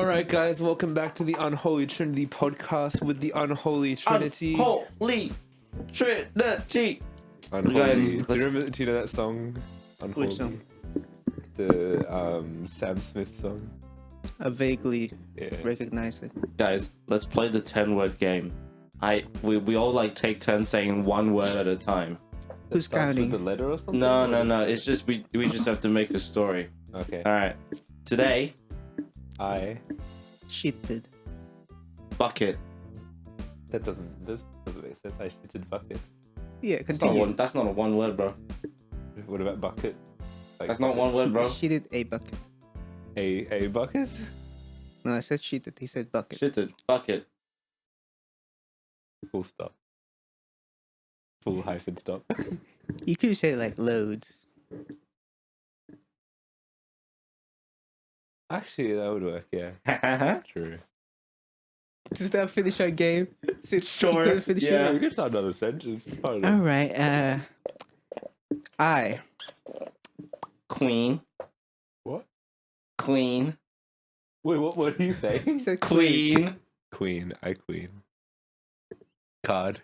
Alright, guys, welcome back to the Unholy Trinity podcast with the Unholy Trinity. Unholy Trinity. Unholy. Guys, Do you know that song? Unholy. Which song? The Sam Smith song. I vaguely Yeah. recognize it. Guys, let's play the 10-word game. We all like take turns saying one word at a time. Who's Starts counting? with the letter or something? No. It's just we just have to make a story. Okay. All right. Today, I. Cheated. bucket. This doesn't make sense. I shitted bucket. Yeah, That's not continue. one. That's not a one word, bro. What about bucket? Like, That's not one word, bro. Cheated a bucket. A bucket? No, I said cheated. He said bucket. Shitted bucket. Full stop. Full hyphen stop. You could say like loads. Actually, that would work, yeah. True. Does that finish our game? Sure, Finish yeah. Yeah, it? we can start another sentence. It's fine. All right. I. Queen. What? Queen. Wait, what do you say? He said Queen. Queen. I queen. Card.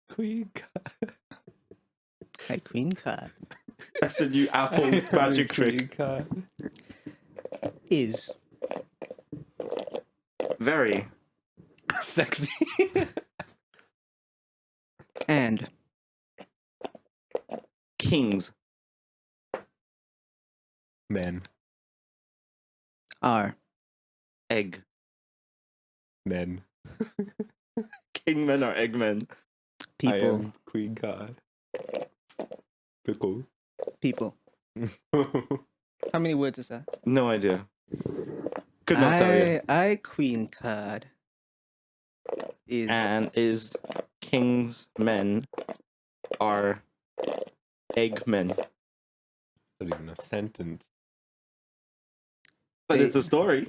Queen card. I queen card. That's a new Apple magic trick. Queen card. Is Very. Sexy. and Kings. Men. are Egg. Men. Kingmen are eggmen. I people. am queen card. Pickle. People. How many words is that? No idea. Could not tell you. I queen card is And is king's men are eggmen. Not even a sentence. But They- it's a story.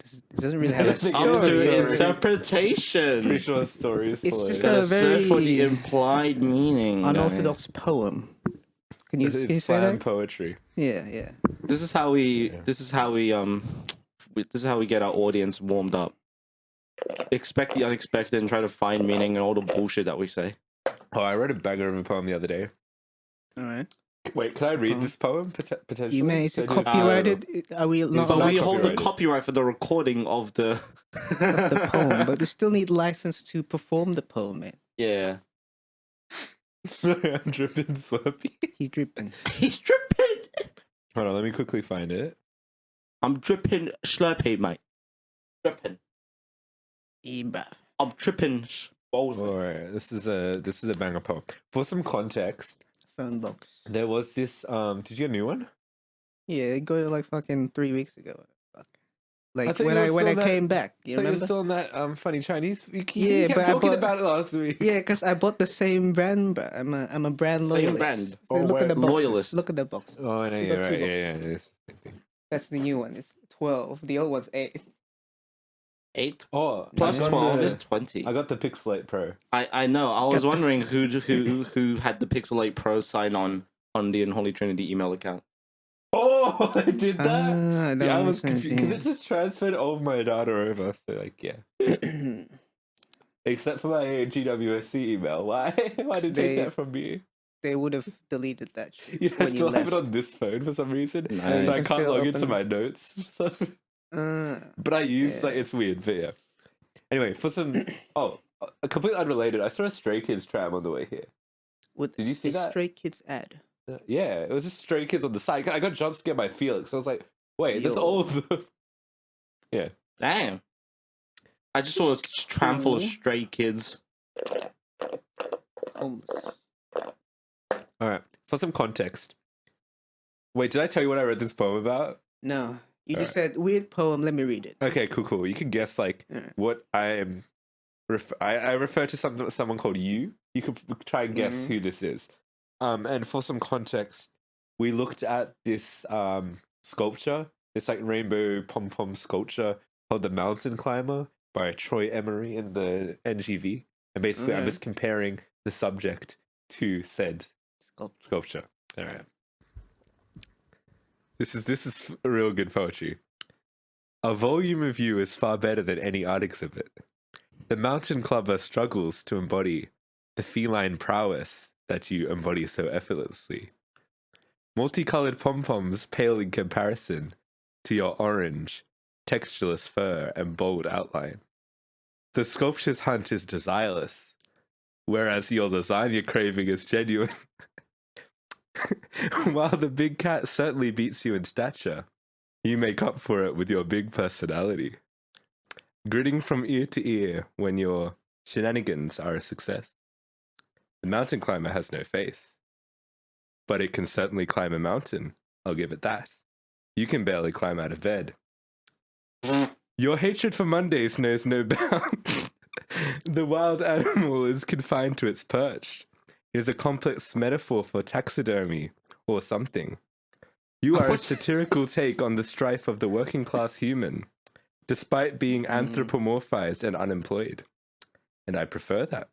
this doesn't really have a It's a Up story. story. to Pretty interpretation. sure a story is It's full of just it. a Gotta search for the very implied meaning. unorthodox poem. Can you It's say slam that? poetry. Yeah. This is how we. Yeah. This is how we. This is how we get our audience warmed up. Expect the unexpected and try to find meaning in all the bullshit that we say. Oh, I read a banger of a poem the other day. All right. Wait, can I read Poem. this poem potentially? You may. Is it Should I do copyrighted? Are we not But allowed we to hold the copyrighted. copyright for the recording of the. the poem? But we still need license to perform the poem, man. Yeah. Sorry, I'm dripping Slurpee. He's dripping. He's dripping. Hold on, let me quickly find it. I'm dripping Slurpee, mate. Dripping. Bruh. I'm tripping balls. All right, this is a banger poem. For some context, Phone box. there was this. Did you get a new one? Yeah, it got it like fucking 3 weeks ago. Fuck. I Like thought when you I were when I still came back. You I thought you were remember? still on that funny Chinese. You Yeah, kept but I talking bought- about it last week. Yeah, because I bought the same brand, but I'm a brand Same loyalist. brand. So Oh, look at the right. boxes. Loyalist. Look at the boxes. Oh, I know We you're got two right. boxes. Yeah. That's the new one. It's 12. The old one's 8. 8 Oh, plus I got 12 the- is 20. I got the Pixel 8 Pro. I know. I was wondering who had the Pixel 8 Pro sign on the Unholy Trinity email account. Oh, I did that. That Yeah, I makes was sense, confused because it just transferred all of my data over. So like, yeah, yeah. except for my GWSC email. Why? Why did they take that from me? They would have deleted that shit Yeah, I when you still have left. it on this phone for some reason, Nice. so I You can can't still log into open my notes. Uh, But I use like Yeah. it's weird, but yeah. Anyway, for some completely unrelated, I saw a Stray Kids tram on the way here. with Did you see a that? Stray Kids ad. Yeah, it was just Stray Kids on the side. I got jump scared by Felix. I was like, wait, that's Yo. all of them. Damn. I just saw a tram full of Cool. stray kids. Almost. All right, for some context. Wait, did I tell you what I read this poem about? No, you just said weird poem. Let me read it. Okay, cool. You can guess like Alright. what I am. I refer to someone called you. You could try and guess Mhm. who this is. And for some context, we looked at this sculpture. It's like rainbow pom pom sculpture called the Mountain Climber by Troy Emery in the NGV. And basically, I'm Okay. just comparing the subject to said Sculpture. sculpture. All right. This is real good poetry. A volume of you is far better than any art exhibit. The mountain clubber struggles to embody the feline prowess that you embody so effortlessly. Multicolored pom-poms pale in comparison to your orange, textureless fur and bold outline. The sculpture's hunt is desireless, whereas your lasagna craving is genuine. While the big cat certainly beats you in stature, you make up for it with your big personality. Grinning from ear to ear when your shenanigans are a success. The mountain climber has no face, but it can certainly climb a mountain, I'll give it that. You can barely climb out of bed. Your hatred for Mondays knows no bounds. The wild animal is confined to its perch. It is a complex metaphor for taxidermy or something. You are a satirical take on the strife of the working class human, despite being anthropomorphized and unemployed. And I prefer that.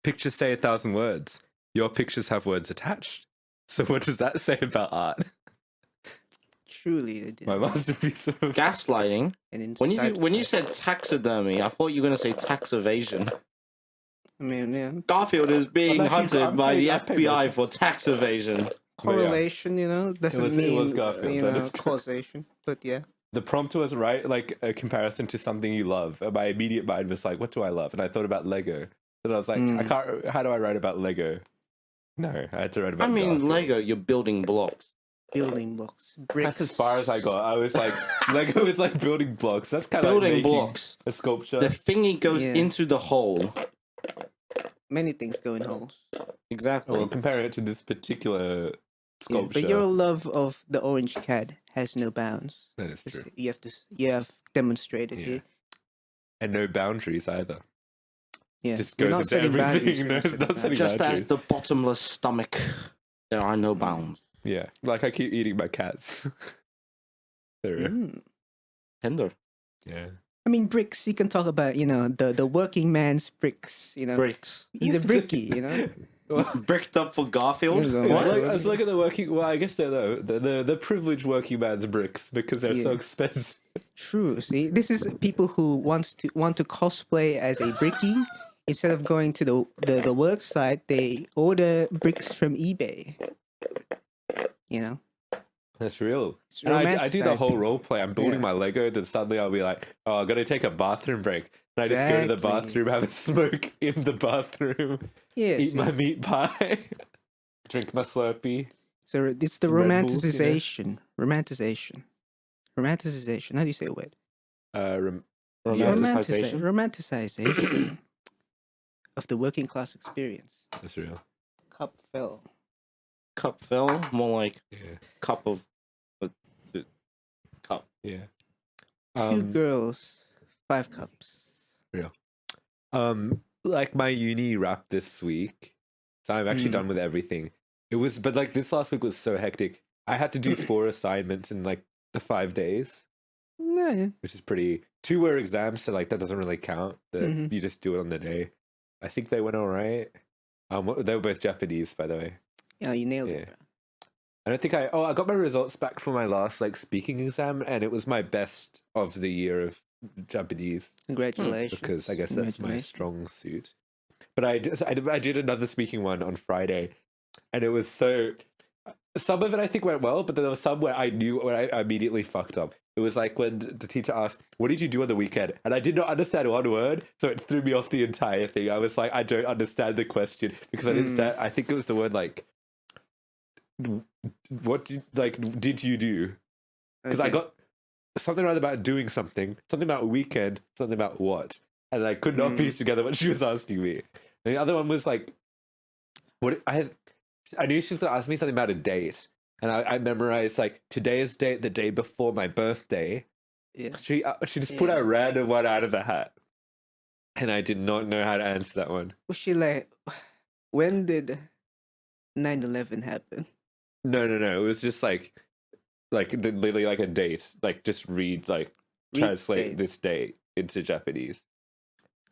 Pictures say 1,000 words. Your pictures have words attached. So what does that say about art? Truly, they did. My masterpiece of Gaslighting. And When you said taxidermy, I thought you were going to say tax evasion. I mean, yeah, Garfield is being I'm hunted by the paying FBI attention. for tax evasion. correlation, doesn't it mean was Garfield, that is correct. causation. But yeah, The prompt was right, like a comparison to something you love. And my immediate mind was like, what do I love? And I thought about Lego. And I was like, I can't, how do I write about Lego? No, I had to write about Garfield. Lego, you're building blocks. building blocks, bricks. That's as far as I got. I was like, Lego is like building blocks. That's kind of like Building making blocks. a sculpture. The thingy goes Yeah. into the hole. Many things go in holes. Exactly. Well, comparing it to this particular Yeah, sculpture. but your love of the orange cat has no bounds. That is true. You have demonstrated Yeah. here. And no boundaries either. Yeah, Just You're goes not into setting boundaries, everything. you're not No, setting it's not setting boundaries. Just boundaries. as the bottomless stomach, there are no bounds. Yeah, like I keep eating my cats. There we go. Tender. Yeah. I mean, bricks. You can talk about the working man's bricks. Bricks. He's a bricky. Bricked up for Garfield? Yeah, It's What? like, it's like the working. Well, I guess they're the privileged working man's bricks because they're so Yeah. expensive. True. See, this is people who want to cosplay as a bricky. Instead of going to the work site, they order bricks from eBay. That's real. It's And I do the whole romanticizing. role play. I'm building Yeah. my Lego, then suddenly I'll be like, oh, I'm gonna take a bathroom break. And I just go to the Exactly. bathroom, have a smoke in the bathroom, Yes. eat my meat pie, drink my Slurpee. So it's the Some Red Bulls, romanticization. Romanticization. How do you say it? Romanticization? Romanticization of the working class experience. That's real. Cup fell. Cup fell? More like Yeah. cup of... cup. Yeah. 2 girls, 5 cups. Like my uni wrap this week, so I'm actually done with everything. But like this last week was so hectic. I had to do 4 assignments in like the 5 days, Yeah. which is pretty. 2 were exams, so like that doesn't really count. Mhm. You just do it on the day. I think they went all right. They were both Japanese, by the way. Yeah, you nailed Yeah. it, bro. I don't think I got my results back for my last like speaking exam, and it was my best of the year of Japanese. Congratulations. Because I guess that's my Congratulations. strong suit. But I did another speaking one on Friday, and it was so. Some of it I think went well, but then there was some where I immediately fucked up. It was like when the teacher asked, "What did you do on the weekend?" And I did not understand one word, so it threw me off the entire thing. I was like, I don't understand the question because I didn't understand. I think it was the word like, "What did you do?" Because I Okay. got something right about doing something about weekend, something about what, and I could not piece together what she was asking me. And the other one was like, what I knew she was gonna ask me something about a date, and I memorized like today's date, the day before my birthday. Yeah. She just pulled Yeah. a random one out of the hat, and I did not know how to answer that one. Was she like, when did 9/11 happen? No. It was just like literally like a date. Like just read Read translate date. this date into Japanese.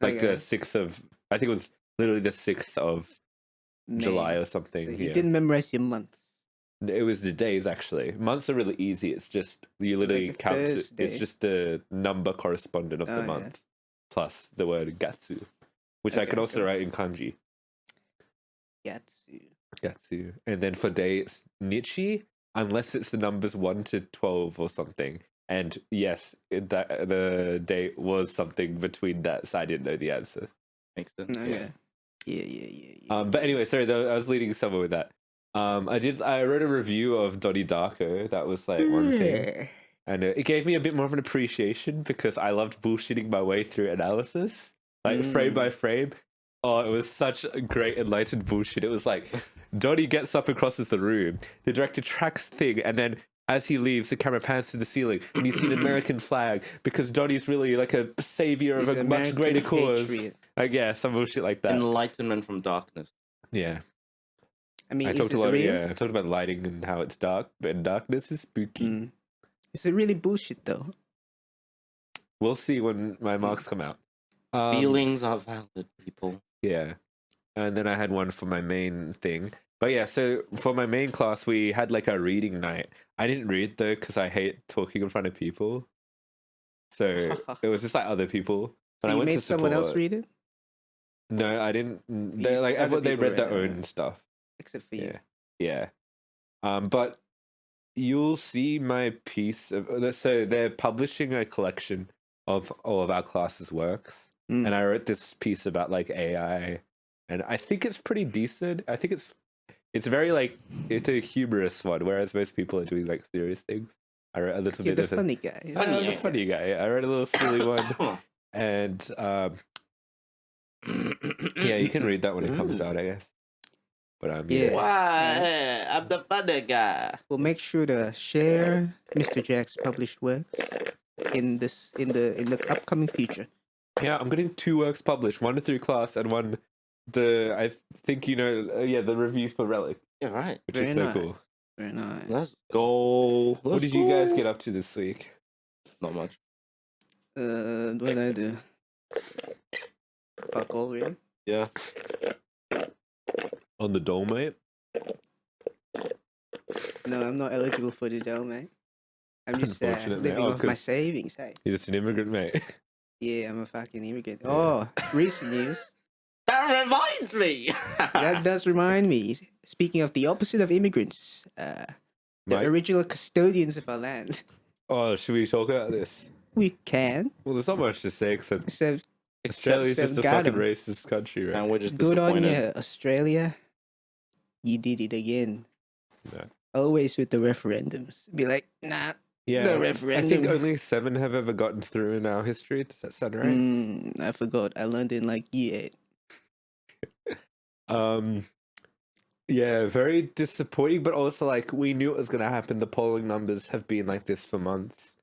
Like Okay. the 6th of, I think it was literally the 6th of May. July or something. So you yeah. didn't memorize your months. It was the days actually. Months are really easy. It's just you literally Like a count it. Thursday. It's just the number correspondent of the Oh, yeah. month plus the word gatsu, which I Okay, can also cool. write in kanji. Gatsu. Gatsu. And then for day it's nichi, unless it's the numbers 1 to 12 or something. And yes, the date was something between that, so I didn't know the answer. Makes sense. Okay. Yeah. But anyway, sorry, I was leading somewhere with that. I wrote a review of Donnie Darko. That was like one thing, and it gave me a bit more of an appreciation because I loved bullshitting my way through analysis, like frame by frame. Oh, it was such a great enlightened bullshit. It was like Donnie gets up and crosses the room. The director tracks the thing, and then as he leaves, the camera pans to the ceiling, and you see the American flag because Donnie's really like a savior of He's a an much greater American cause. patriot. Yeah, some bullshit like that. Enlightenment from darkness. Yeah. I mean, I is talked it a lot. real? I talked about lighting and how it's dark, but in darkness is spooky. Is it really bullshit though? We'll see when my marks come out. Feelings are valid, people. Yeah, and then I had one for my main thing. But yeah, so for my main class, we had like a reading night. I didn't read though because I hate talking in front of people. So it was just like other people. So And I you went made to someone else support. read it, No, I didn't. They just like other everyone, they people read their read it. own stuff. except for you. Yeah. But you'll see my piece of so they're publishing a collection of all of our classes' works, and I wrote this piece about like AI, and I think it's pretty decent. I think it's very like it's a humorous one, whereas most people are doing like serious things. I wrote a little You're bit the of funny guy. the funny guy. I wrote a little silly one, and yeah, you can read that when it comes out, I guess. But Yeah. Why? I'm the funny guy. We'll make sure to share Mr. Jack's published works in the upcoming future. Yeah, I'm getting 2 works published, one through class and one I think the review for Relic, Yeah, right. which Very is so nice. cool. Very nice. Let's go. What did you guys get up to this week? Not much. What did I do? Fuck all, really? Yeah. On the dole, mate? No, I'm not eligible for the dome, mate. I'm just Unfortunate, mate. living Oh, off my 'cause- savings, hey. You're just an immigrant, mate. Yeah, I'm a fucking immigrant. Yeah. Oh, recent news. That reminds me. That does remind me. Speaking of the opposite of immigrants, the Mike? original custodians of our land. Oh, should we talk about this? We can. Well, there's not much to say except Except Australia's just a got fucking 'em. racist country, right? And we're just good on disappointed. you, Australia. You did it again. Yeah. Always with the referendums. Be like, nah. Yeah, The I think referendum. only 7 have ever gotten through in our history. Does that sound right? I forgot. I learned in like year 8. Yeah, very disappointing, but also like we knew it was going to happen. The polling numbers have been like this for months.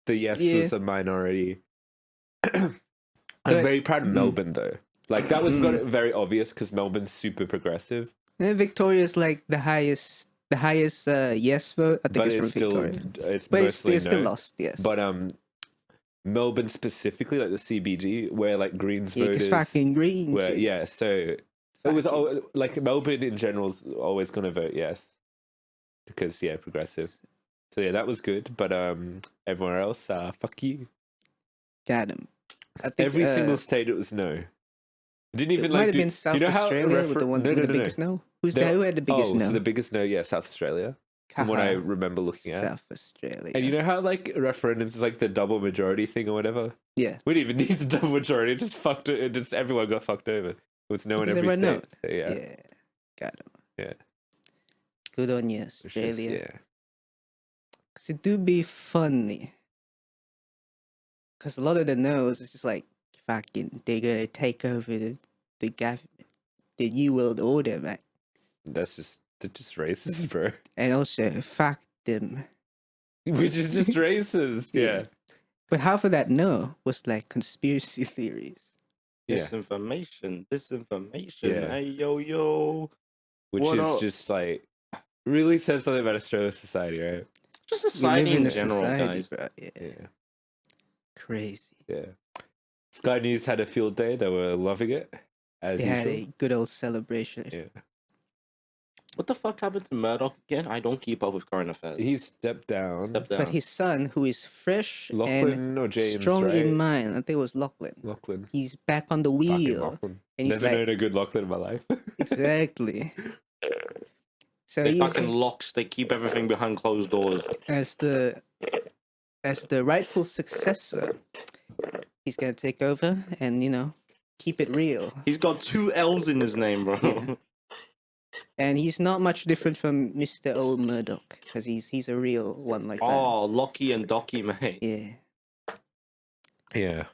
The yes Yeah. was a minority. I'm But- very proud of Melbourne though. Like that was very obvious because Melbourne's super progressive, And Victoria's like the highest yes vote. I think but it's it's from still Victoria. it's But it's mostly still no. lost, yes. But Melbourne specifically, like the CBD, where like Greens yeah, because voters fucking green. were shit. yeah. So it was Fucking- like Melbourne in general is always going to vote yes because progressive. So yeah, that was good. But everywhere else, fuck you. Got him. I think Every single state it was no. It didn't even it like might have do- been South you know how Australia with the one with the biggest no. Who had the biggest no? So the biggest no, yeah, South Australia. From what I Haha. remember looking at. South Australia. And you know how like referendums is like the double majority thing or whatever? Yeah. We didn't even need the double majority. It just fucked it. Just everyone got fucked over. It was no in Because every everyone state. So, yeah. Yeah. Got him. Yeah. Good on you, Which is- Australia. yeah. Because it do be funny. Because a lot of the no's is just like, fucking, they're going to take over the government, the New World Order, man. They're just racist, bro. And also, fuck them. Which is just racist. Yeah. Yeah. But half of that no was like conspiracy theories. Yeah. Disinformation. Yeah. Hey, yo. Which What is up? just like really says something about Australia's society, right? Just We society live in a general, society, guys. bro. Yeah. Yeah. Crazy. Yeah. Sky News had a field day. They were loving it as They had usual. a good old celebration. Yeah. What the fuck happened to Murdoch again? I don't keep up with current affairs. He stepped down. Step down. But his son, who is fresh Lachlan or and James, strong right? in mind, I think it was Lachlan. Lachlan. He's back on the Fucking wheel. Lachlan. And he's Never like, known a good Lachlan in my life. exactly. So They he's fucking locks. They keep everything behind closed doors. as the rightful successor. He's gonna take over and keep it real. He's got 2 L's in his name, bro. Yeah. And he's not much different from Mr. Old Murdoch because he's a real one like that. Oh, Lockie and Docky, mate. Yeah. Yeah.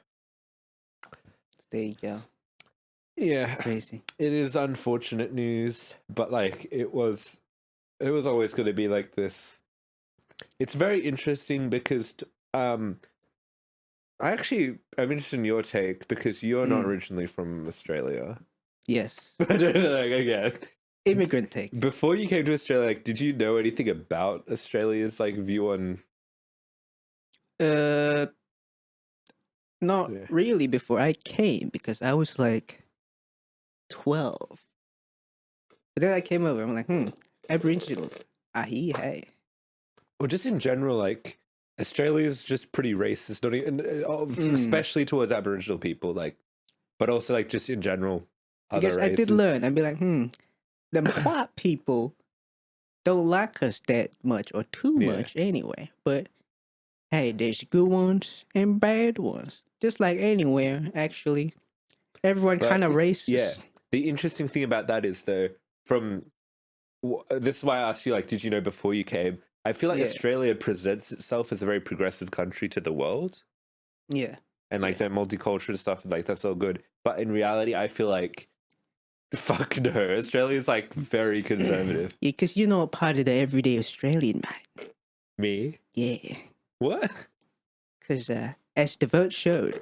There you go. Yeah. Crazy. It is unfortunate news, but like it was always going to be like this. It's very interesting because I'm interested in your take because you're not originally from Australia. Yes. But like, again, Immigrant take. before you came to Australia, like, did you know anything about Australia's like view on? Not Yeah. really before I came because I was like 12. But then I came over. I'm like, Aboriginals. Hey. Well, just in general, like Australia is just pretty racist, not even, especially towards Aboriginal people, like, but also like just in general. I guess I did learn. I'd be like, the white people don't like us that much or too much anyway. But hey, there's good ones and bad ones. Just like anywhere, actually. Everyone kind of racist. Yeah. The interesting thing about that is, though, this is why I asked you, like, did you know before you came? I feel like Australia presents itself as a very progressive country to the world. Yeah. And, like, their multicultural and stuff, like, that's all good. But in reality, I feel like, fuck no, Australia's, like, very conservative. Yeah, because you're not part of the everyday Australian, man. Me? Yeah. What? Because as the vote showed,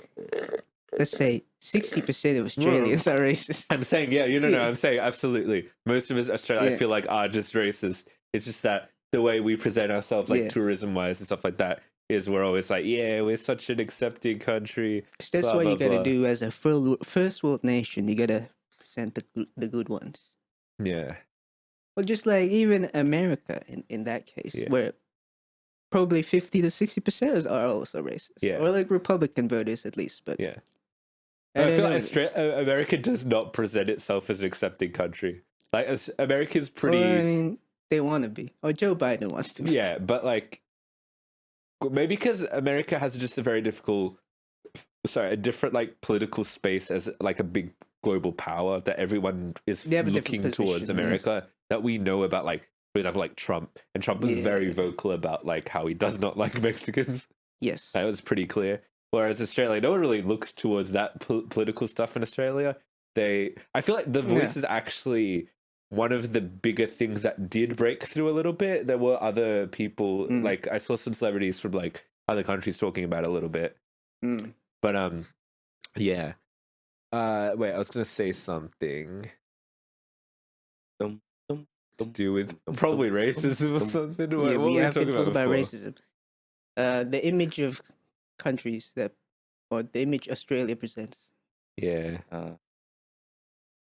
let's say 60% of Australians are racist. I'm saying, I'm saying absolutely. Most of us Australia, I feel like, are just racist. It's just that the way we present ourselves, like tourism-wise and stuff like that, is we're always like, we're such an accepting country. Because that's what you gotta do as a first world nation. You gotta present the good ones. Yeah. Well, just like even America in that case, where probably 50 to 60% are also racist. Yeah. Or like Republican voters at least. But yeah. I feel like America does not present itself as an accepting country. Like, America's pretty... Well, I mean, they want to be. Or Joe Biden wants to be. Yeah, but like... Maybe because America has just a different like political space as like a big global power that everyone is looking towards America, that we know about, like, for example, like Trump. And Trump was very vocal about like how he does not like Mexicans. Yes. That was pretty clear. Whereas Australia, no one really looks towards that political stuff in Australia. I feel like The Voice is actually one of the bigger things that did break through a little bit. There were other people, like I saw some celebrities from like other countries talking about it a little bit. But yeah. Wait, I was gonna say something to do with probably racism or something. What we were have been talking talking about before? racism. The image of countries or the image Australia presents. Yeah.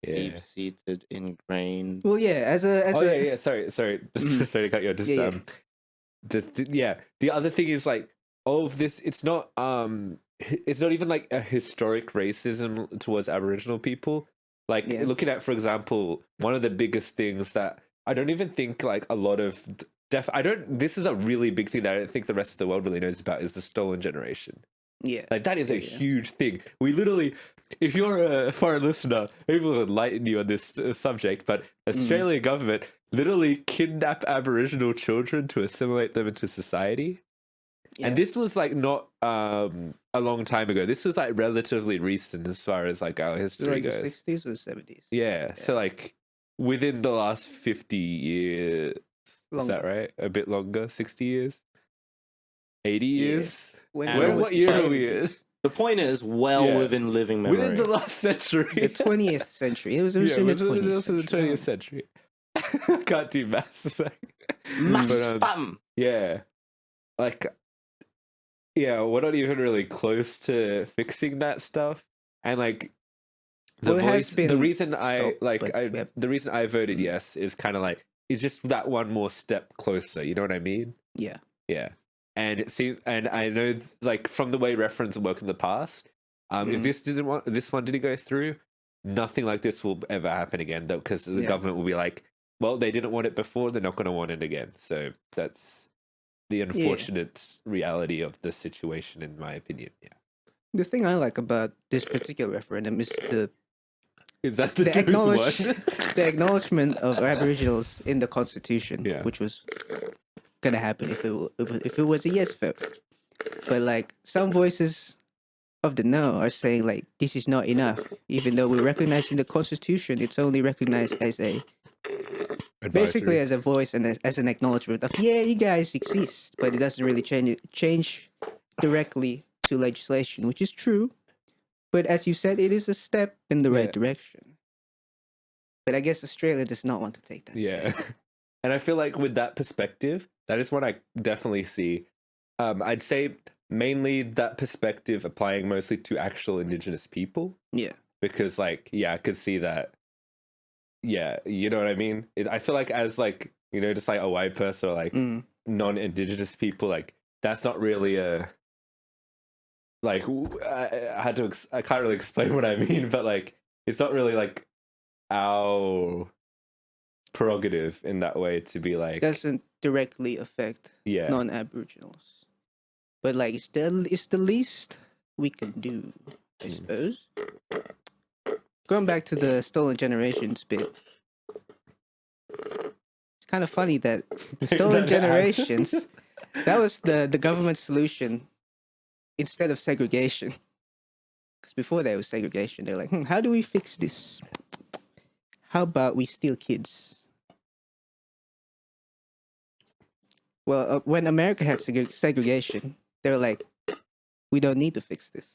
Deep-seated, ingrained. Well, yeah, Sorry to cut you off. The other thing is, like, all of this, it's not even like a historic racism towards Aboriginal people. Like, looking at, for example, one of the biggest things that I don't even think like a lot of this is a really big thing that I don't think the rest of the world really knows about, is the stolen generation. Yeah. Like, that is a huge thing. We literally, if you're a foreign listener, maybe we'll enlighten you on this subject, but Australian government literally kidnap Aboriginal children to assimilate them into society. Yeah. And this was like not a long time ago. This was like relatively recent as far as like our history goes. Like the 60s or 70s. Yeah. So like within the last 50 years, is that right? A bit longer? 60 years? 80 years? What year are we in? The point is within living memory. Within the last century. The 20th century. It was in the 20th century. I can't do maths. Yeah. Like, yeah, we're not even really close to fixing that stuff. And like, the reason I voted yes is kind of like, is just that one more step closer. You know what I mean? Yeah. Yeah. And it seems, and I know, like from the way reference work in the past, if this one didn't go through, nothing like this will ever happen again. Though, because the government will be like, well, they didn't want it before, they're not going to want it again. So that's the unfortunate reality of the situation, in my opinion. Yeah. The thing I like about this particular referendum is Is that the the acknowledgement of Aboriginals in the Constitution, which was gonna happen if it was a yes vote. But like some voices of the no are saying like this is not enough, even though we recognize in the Constitution it's only recognized as a basically as a voice and as an acknowledgement of you guys exist, but it doesn't really change directly to legislation, which is true. But as you said, it is a step in the right direction. But I guess Australia does not want to take that step. And I feel like with that perspective, that is what I definitely see. I'd say mainly that perspective applying mostly to actual Indigenous people. Yeah. Because like, I could see that. Yeah, you know what I mean? I feel like as like, just like a white person or like non-Indigenous people, like that's not really a... Like I can't really explain what I mean, but like it's not really like our prerogative in that way to be like doesn't directly affect non-Aboriginals, but like it's the least we can do, I suppose. Going back to the stolen generations bit, it's kind of funny that the stolen generations that was the government solution. Instead of segregation, because before there was segregation, they're like, how do we fix this? How about we steal kids? Well, when America had segregation, they were like, we don't need to fix this.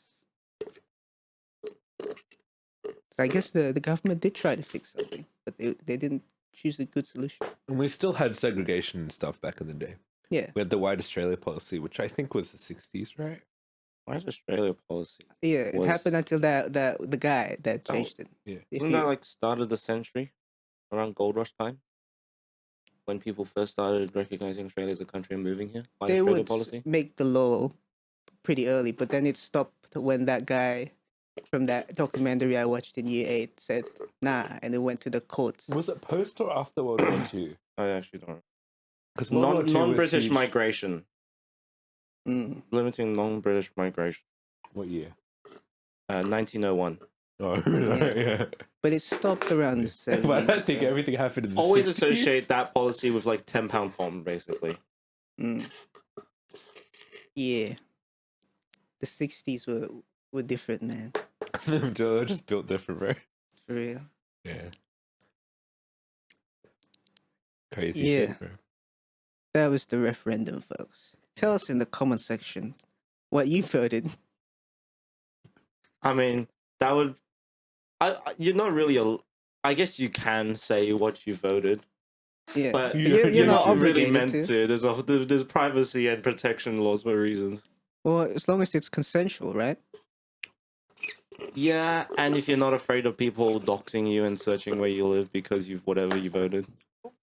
So I guess the government did try to fix something, but they didn't choose a good solution. And we still had segregation and stuff back in the day. Yeah. We had the White Australia policy, which I think was the 60s, right? White Australia policy. Yeah, it happened until the guy that changed it. Yeah. Isn't that like started the century around gold rush time? When people first started recognizing Australia as a country and moving here? White They Australia would policy? make the law pretty early, but then it stopped when that guy from that documentary I watched in year 8 said, nah, and it went to the courts. Was it post or after World War II? I actually don't know. Because non-British migration. Limiting non-British migration. What year? 1901. Oh, yeah. But it stopped around the 70s. But I think everything happened in the Always 60s. associate that policy with like £10 bomb, basically. Yeah. The 60s were different, man. They're just built different, bro. For real. Yeah. Crazy shit, bro. That was the referendum, folks. Tell us in the comment section what you voted. I mean, that would... you're not really... I guess you can say what you voted. Yeah, but you're not really obligated meant to. There's privacy and protection laws for reasons. Well, as long as it's consensual, right? Yeah, and if you're not afraid of people doxing you and searching where you live because you've whatever you voted.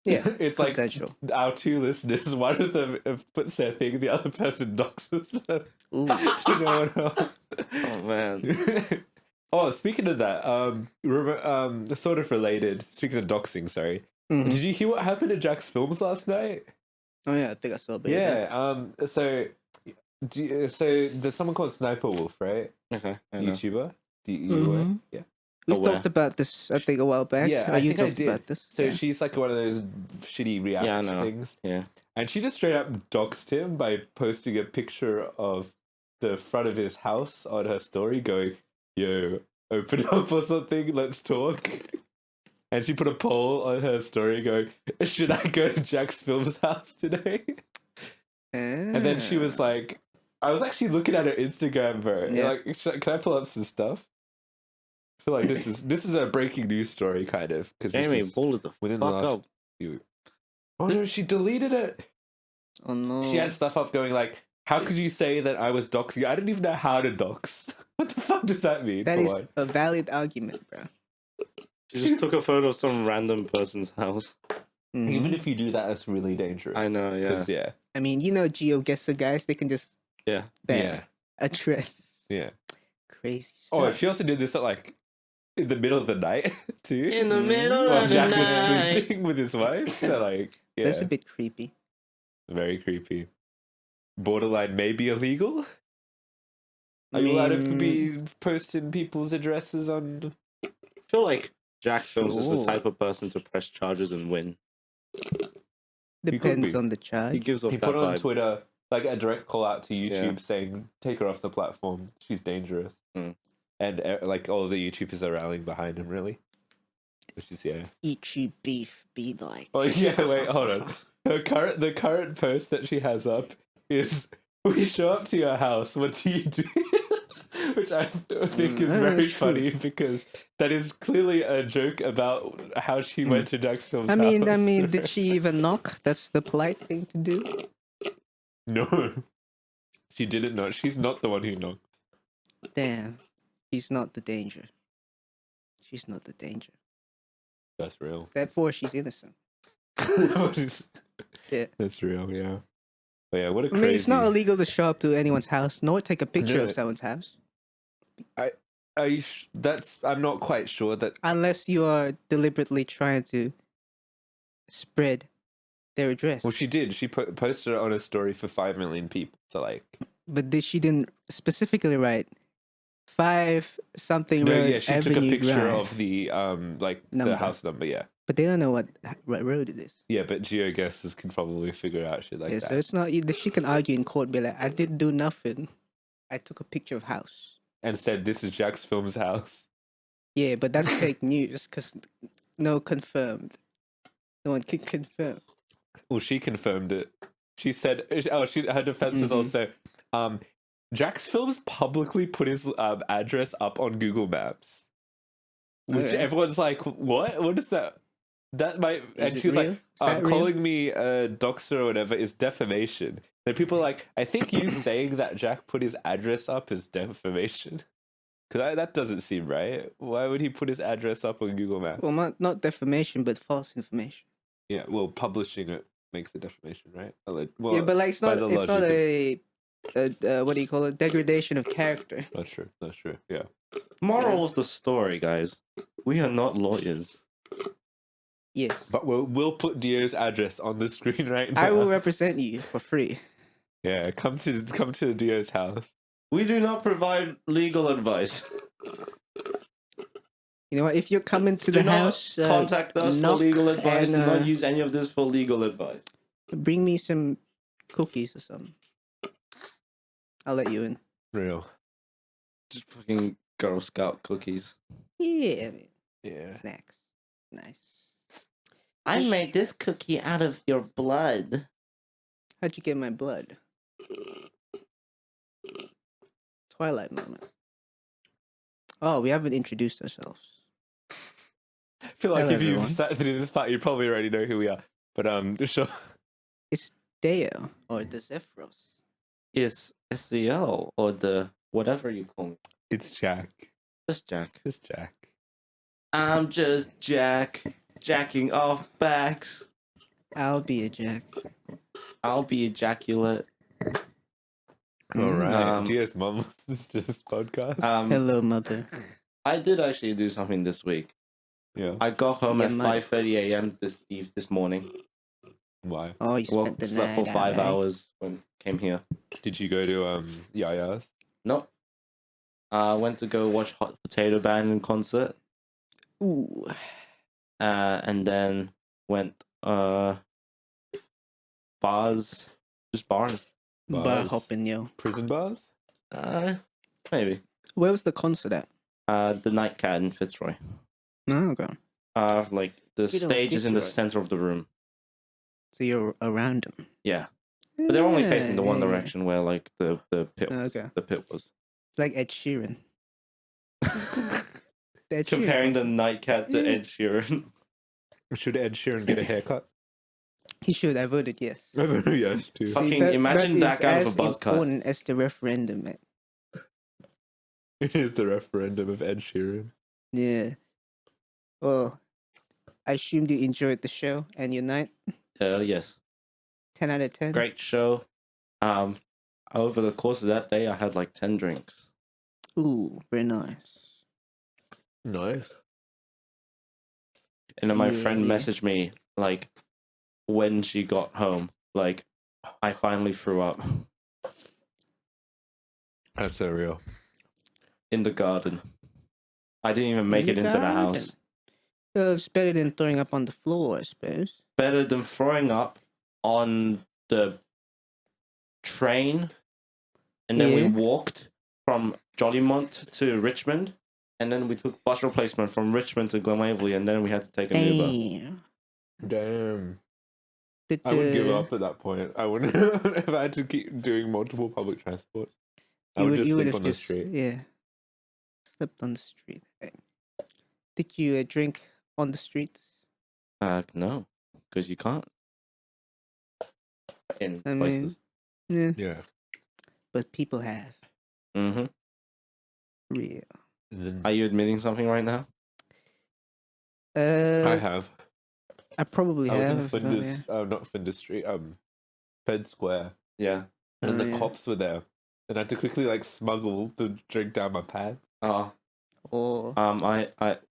Yeah, it's consensual. Like our two listeners, one of them puts their thing, the other person doxes them to no one else. Oh man. Oh, speaking of that, sort of related. Speaking of doxing, sorry. Mm-hmm. Did you hear what happened to Jack's Films last night? Oh yeah, I think I saw a bit. Of that. So there's someone called Sniper Wolf, right? Okay, YouTuber. Do you yeah. We talked about this, I think, a while back. Yeah, you talked about this. So she's like one of those shitty react things. Yeah. And she just straight up doxed him by posting a picture of the front of his house on her story going, yo, open up or something, let's talk. And she put a poll on her story going, should I go to Jack's Films house today? And then she was like, I was actually looking at her Instagram, bro. Yeah. Like, can I pull up some stuff? I feel like this is a breaking news story, kind of. Because Jamie, pull it the within fuck the last up. few... Oh no, she deleted it. Oh no. She had stuff up going like, how could you say that I was doxing you? I didn't even know how to dox. What the fuck does that mean? That is a valid argument, bro. She just took a photo of some random person's house. Even if you do that, it's really dangerous. I know, yeah. 'Cause, yeah. I mean, you know, GeoGuessr guys, they can just Yeah. bam, address. Yeah. Crazy stuff. Oh, she also did this at like in the middle of the night too. In the middle While of the Jack was night. sleeping with his wife. So like, yeah, That's a bit creepy. very creepy. Borderline maybe illegal. Are you allowed to be posting people's addresses on? I feel like Jack Films is the Sure. type of person to press charges and win. Depends be. on the He charge. gives off He that put on vibe. Twitter like a direct call out to YouTube Yeah. saying, "Take her off the platform. She's dangerous." Mm. And like all of the YouTubers are rallying behind him, really. Which is Eat you beef, be like. Oh yeah, wait, hold on. The current post that she has up is, "We show up to your house. What do you do?" Which I think is very that's true. funny because that is clearly a joke about how she went to Jackson's I house. mean, did she even knock? That's the polite thing to do. No, she didn't knock. She's not the one who knocked. Damn, she's not the danger. She's not the danger. That's real. Therefore, she's innocent. Yeah. That's real. Yeah. But yeah, what a I crazy. mean, it's not illegal to show up to anyone's house, nor take a picture No. of someone's house, Are you that's. I'm not quite sure that. unless you are deliberately trying to spread their address. Well, she did. She posted it on a story for 5 million people. So like. But she didn't specifically write 5 something No, road yeah, she Avenue took a picture Drive. of the like Number. the house number. Yeah. But they don't know what road it is. Yeah, but GeoGuessrs can probably figure out shit like Yeah, that. so it's not. She can argue in court, be like, "I didn't do nothing. I took a picture of house." And said, "This is Jack's Film's house." Yeah, but that's fake news because no confirmed. No one can confirm. Well, she confirmed it. She said, "Oh, her defense is also, Jack's Films publicly put his address up on Google Maps." Which Okay. everyone's like, "What? What is that?" That might, and it she was real? like, Is that real? "Calling me a doxer or whatever is defamation." Then people are like, "I think you saying that Jack put his address up is defamation." Because that doesn't seem right. Why would he put his address up on Google Maps? Well, not defamation, but false information. Yeah, well, publishing it makes it defamation, right? Well, yeah, but like it's by not. the It's not logic a what do you call it? Degradation of character. That's true. That's true. Yeah. Moral of the story, guys. We are not lawyers. Yes, But we'll put Dio's address on the screen right now. I will represent you for free. Yeah, come to Dio's house. We do not provide legal advice. You know what? If you're coming to Do the not house, contact us for knock legal advice. and, Do not use any of this for legal advice. bring me some cookies or something. I'll let you in. Real. Just fucking Girl Scout cookies. Yeah, I mean, Yeah. snacks. Nice. I made this cookie out of your blood. How'd you get my blood? Twilight moment. Oh, we haven't introduced ourselves. I feel like Hello, if you've everyone. sat through this part, you probably already know who we are. But sure. It's Deo or the Zephyros. Is SCL or the whatever you call me. It's Jack. Just Jack. It's Jack. I'm just Jack, jacking off backs. I'll be a Jack. I'll be ejaculate. All right. Um, Dio's mum listens to this podcast. Hello, mother. I did actually do something this week. Yeah. I got home Yeah, at mate. 5:30 a.m. this morning. Why? Oh, you Well, spent the slept night for 5 out, eh? hours when came here. Did you go to Yaya's? No. Went to go watch Hot Potato Band in concert. Ooh. And then went bars. Just bars. Bar Bars. hopping, yo. Prison bars? Maybe. Where was the concert at? The Night Cat in Fitzroy. Oh, okay. Like the You know, stage is in the Fitzroy. center of the room. So you're around them. Yeah. But they're only facing the one Yeah. direction where like the pit was. Okay. The pit was. It's like Ed Sheeran. The Ed Sheeran Comparing the concert. Night Cat to Ed Sheeran. Should Ed Sheeran get a haircut? He should. I voted yes. Yes, too. Fucking imagine is that guy with a as buzz cut. important as the referendum, man. It is the referendum of Ed Sheeran. Yeah. Well, I assumed you enjoyed the show and your night. Yes. 10 out of 10. Great show. Over the course of that day, I had like 10 drinks. Ooh, very nice. Nice. And then my Yeah, friend yeah. messaged me like when she got home, like I finally threw up That's so real. in the garden. I didn't even make In it the into the garden? house. Well, it's better than throwing up on the floor, I suppose. Better than throwing up on the train, and then we Yeah. walked from Jollymont to Richmond, and then we took bus replacement from Richmond to Glen Waverley, and then we had to take an Uber. Damn. Damn. I would give up at that point. I wouldn't if I had to keep doing multiple public transports. I would just you sleep have on the street. Yeah. Slept on the street. Did you drink on the streets? No, because you can't in I places. Yeah. Yeah. But people have. Mm-hmm. Real. And then Are you admitting something right now? I have. I probably I was in have. Flinders, not Flinders Street, Fed Square. Yeah. And Oh, the yeah. cops were there. And I had to quickly smuggle the drink down my pants. Or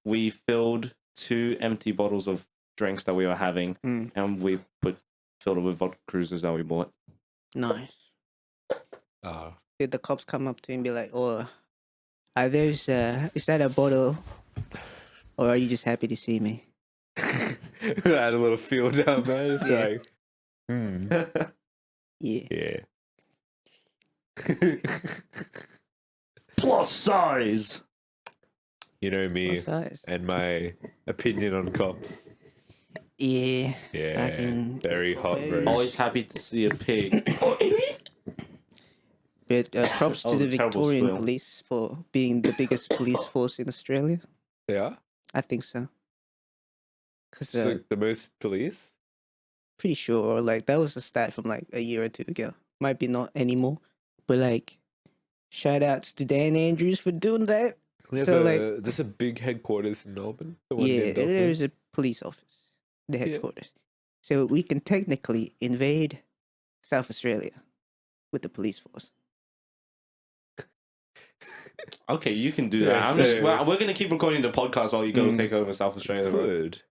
We filled 2 empty bottles of drinks that we were having, and we filled it with vodka cruisers that we bought. nice. Did the cops come up to you and be like, "Oh, is that a bottle, or are you just happy to see me?" I had a little feel down there. It's Yeah. yeah. Plus size. You know me What size? and my opinion on cops. Yeah. Yeah, Fucking very hot, bro. Always happy to see a pig. But props That to was the a terrible Victorian spill. police for being the biggest police force in Australia. Yeah? I think so. Because It's like the most police? pretty sure, like, that was a stat from like a year or two ago. Might be not anymore. But like, shout outs to Dan Andrews for doing that. So, there's a big headquarters in Melbourne. The one Yeah, near there's a Dolphins. police office, the Yeah. headquarters. So we can technically invade South Australia with the police force. Okay, you can do Yeah, that. We're going to keep recording the podcast while you go take over South Australia. Bro. Good.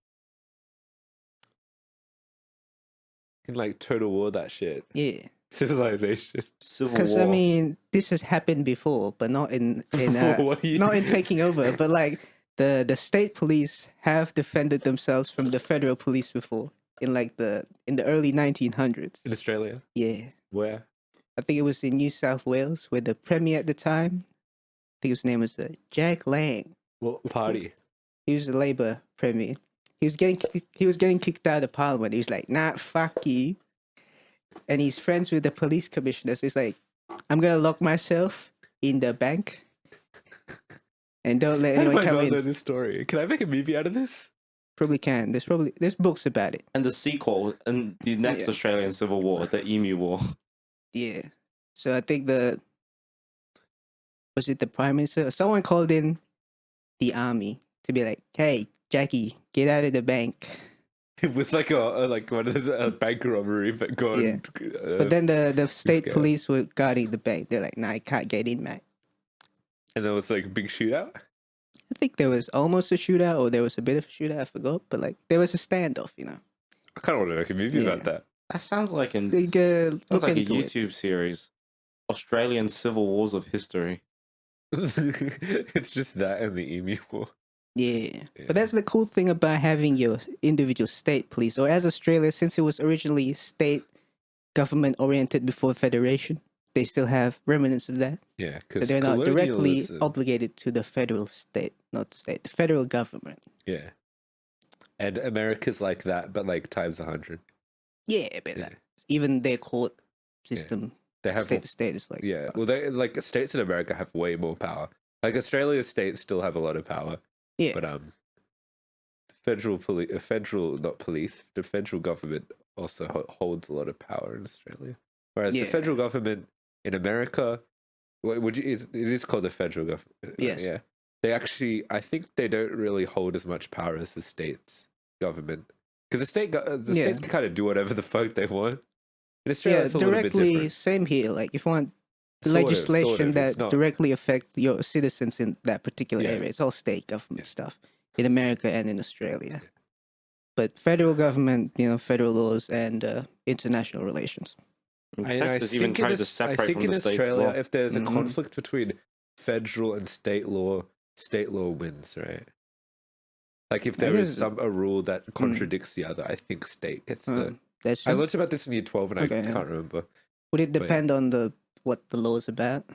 You can total war that shit. Yeah. Civilization. Civil Because War. I mean, this has happened before, but not in What do you- not in taking over. But like the state police have defended themselves from the federal police before in in the early 1900s. In Australia? Yeah, Where? I think it was in New South Wales, where the premier at the time, I think his name was Jack Lang. What party? He was the Labour premier. He was getting kicked out of Parliament. He was like, "Nah, fuck you." And he's friends with the police commissioner. So he's like, "I'm gonna lock myself in the bank and don't let How do anyone I come not in." know this story? Can I make a movie out of this? Probably can. There's books about it. And the sequel, and the next Yeah. Australian Civil War, the Emu War. Yeah. So I think was it the prime minister? Someone called in the army to be like, "Hey, Jackie, get out of the bank." It was like a bank robbery, but gone. Yeah. But then the state scared. police were guarding the bank. They're like, "Nah, I can't get in, mate." And there was a big shootout. I think there was almost a shootout, or there was a bit of a shootout. I forgot, but there was a standoff. I kind of want to make a movie about that. That sounds like Look a into it. YouTube series. Australian Civil Wars of History. It's just that and the Emu War. Yeah. But that's the cool thing about having your individual state police, or as Australia, since it was originally state government oriented before federation, they still have remnants of that. Yeah, So because they're not directly obligated to the federal state, not state, the federal government. Yeah, and America's like that, but times 100. Yeah, but even their court system, They have state to state, is like, yeah. Well, they states in America have way more power. Australia's states still have a lot of power. yeah, But the federal government also holds a lot of power in Australia. Whereas the Yeah. federal government in America, it is called the federal government. Yes. Yeah. They actually, I think they don't really hold as much power as the states. government. Because the Yeah. states can kind of do whatever the fuck they want. In Australia, Yeah, it's a little bit directly different. same here. Like if you want Sort legislation of. It's that not. directly affect your citizens in that particular Yeah. area, it's all state government Yeah. stuff in America and in Australia. But federal government, federal laws and international relations. And I Texas even think in tried to Aus- I separate think from in the states Australia, law. if there's a Mhm. conflict between federal and state law wins, right? Like if I there is guess- a rule that contradicts the other, I think state gets the. That's I true. learned about this in year 12 and Okay, I yeah. can't remember. Would it but yeah. depend on what the law is about?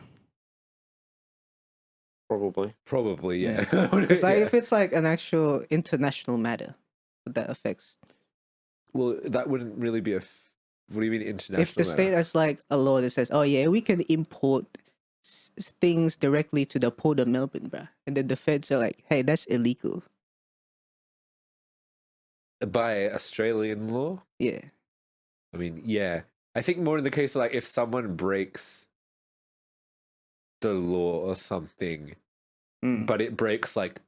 Probably. Probably, yeah. Because like Yeah. if it's like an actual international matter that affects, Well, that wouldn't really be what do you mean international? if the state has like a law that says, oh yeah, we can import things directly to the port of Melbourne, bruh, and then the feds are like, hey, that's illegal. By Australian law? Yeah. I mean, yeah. I think more in the case of like if someone breaks the law or something, Mm. but it breaks like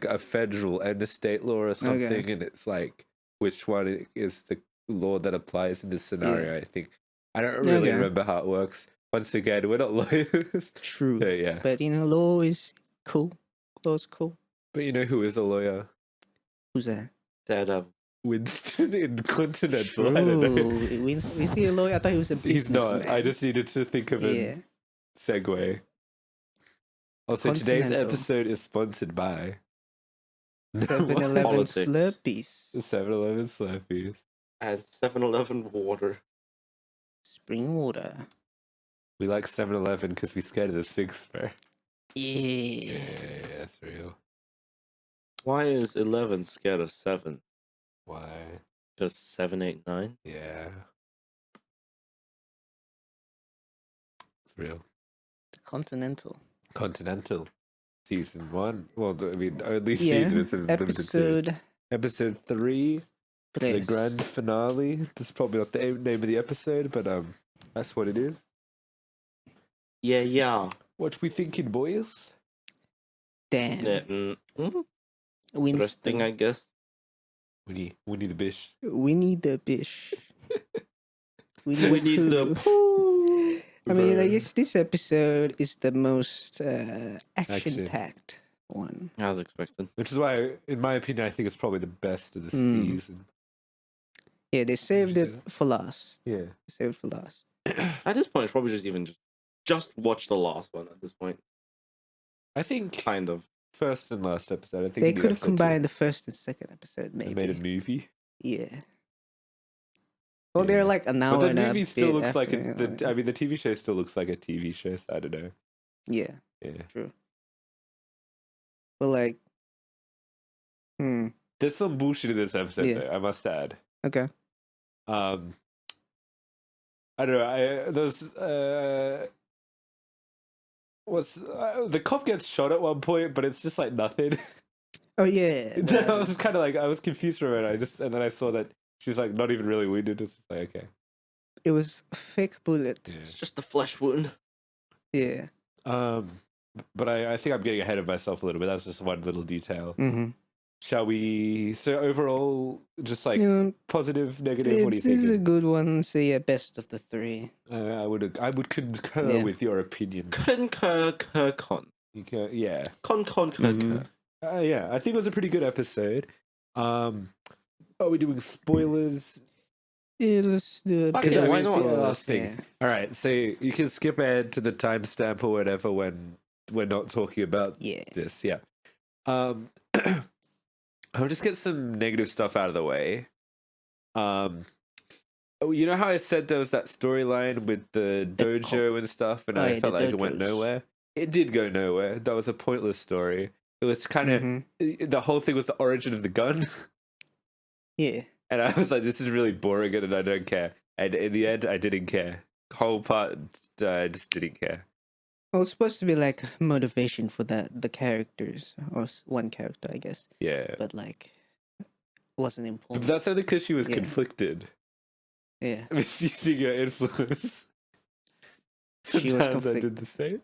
a federal and a state law or something, and it's like which one is the law that applies in this scenario? I think I don't really remember how it works. Once again, we're not lawyers. True. So, yeah. But law is cool. Law's cool. But you know who is a lawyer? Who's that? Daredevil. Winston in Continental. True. I don't know. Is he a lawyer? I thought he was a He's businessman. not. I just needed to think of a segue. Also, today's Continental. episode is sponsored by 7-Eleven Politics. Slurpees. 7-Eleven Slurpees. And 7-Eleven water. Spring water. We like 7-Eleven because we scared of the 6 bro. Yeah. Yeah, that's real. Why is 11 scared of 7? Why? Just 7, 8, 9? Yeah. It's real. The Continental. Continental. Season 1. Well, I mean, only Yeah. season. It's a limited season. Episode Episode 3. The tres. grand finale. This is probably not the name of the episode, but that's what it is. Yeah. What we thinking, boys? Damn. Yeah. Winston. Interesting, I guess. Winnie the Bish. Winnie the Bish. We need the poo. I mean, I guess this episode is the most action-packed one. I was expecting. Which is why, in my opinion, I think it's probably the best of the season. Yeah, they saved it for last. Yeah. They saved it for last. At this point, it's probably just watch the last one at this point. I think Kind of. first and last episode. I think They could have combined the first and second episode, maybe. and made a movie. Yeah. Well, Yeah. they're like an hour But the and a movie still bit looks like after, I mean, the TV show still looks like a TV show. So I don't know. Yeah, Yeah. true. But like, There's some bullshit in this episode, Yeah. though, I must add. okay. I don't know. The cop gets shot at one point, but it's just like nothing. Oh yeah. I was kind of like I was confused for a minute. And then I saw that she's like not even really wounded. It's just like okay. It was a fake bullet. Yeah. It's just a flesh wound. Yeah. But I think I'm getting ahead of myself a little bit. That's just one little detail. Mm-hmm. Shall we? So overall, just like positive, negative. What do you This is a think? good one. So yeah, best of the three. I would concur with your opinion. Concur. Yeah. Concur. Yeah, I think it was a pretty good episode. Are we doing spoilers? Yeah, let's do it. Okay, why not? Last thing. All right, so you can skip ahead to the timestamp or whatever when we're not talking about this. Yeah. I'll just get some negative stuff out of the way. You know how I said there was that storyline with the dojo and stuff, and I felt like it went nowhere? It did go nowhere. That was a pointless story. It was kind of... The whole thing was the origin of the gun. Yeah. And I was like, this is really boring and I don't care. And in the end, I didn't care. Whole part, I just didn't care. Well, it's supposed to be like motivation for the characters, or one character, I guess. Yeah. But like, wasn't important. But that's only because she was conflicted. Yeah. Misusing her influence. She was Sometimes I did the same.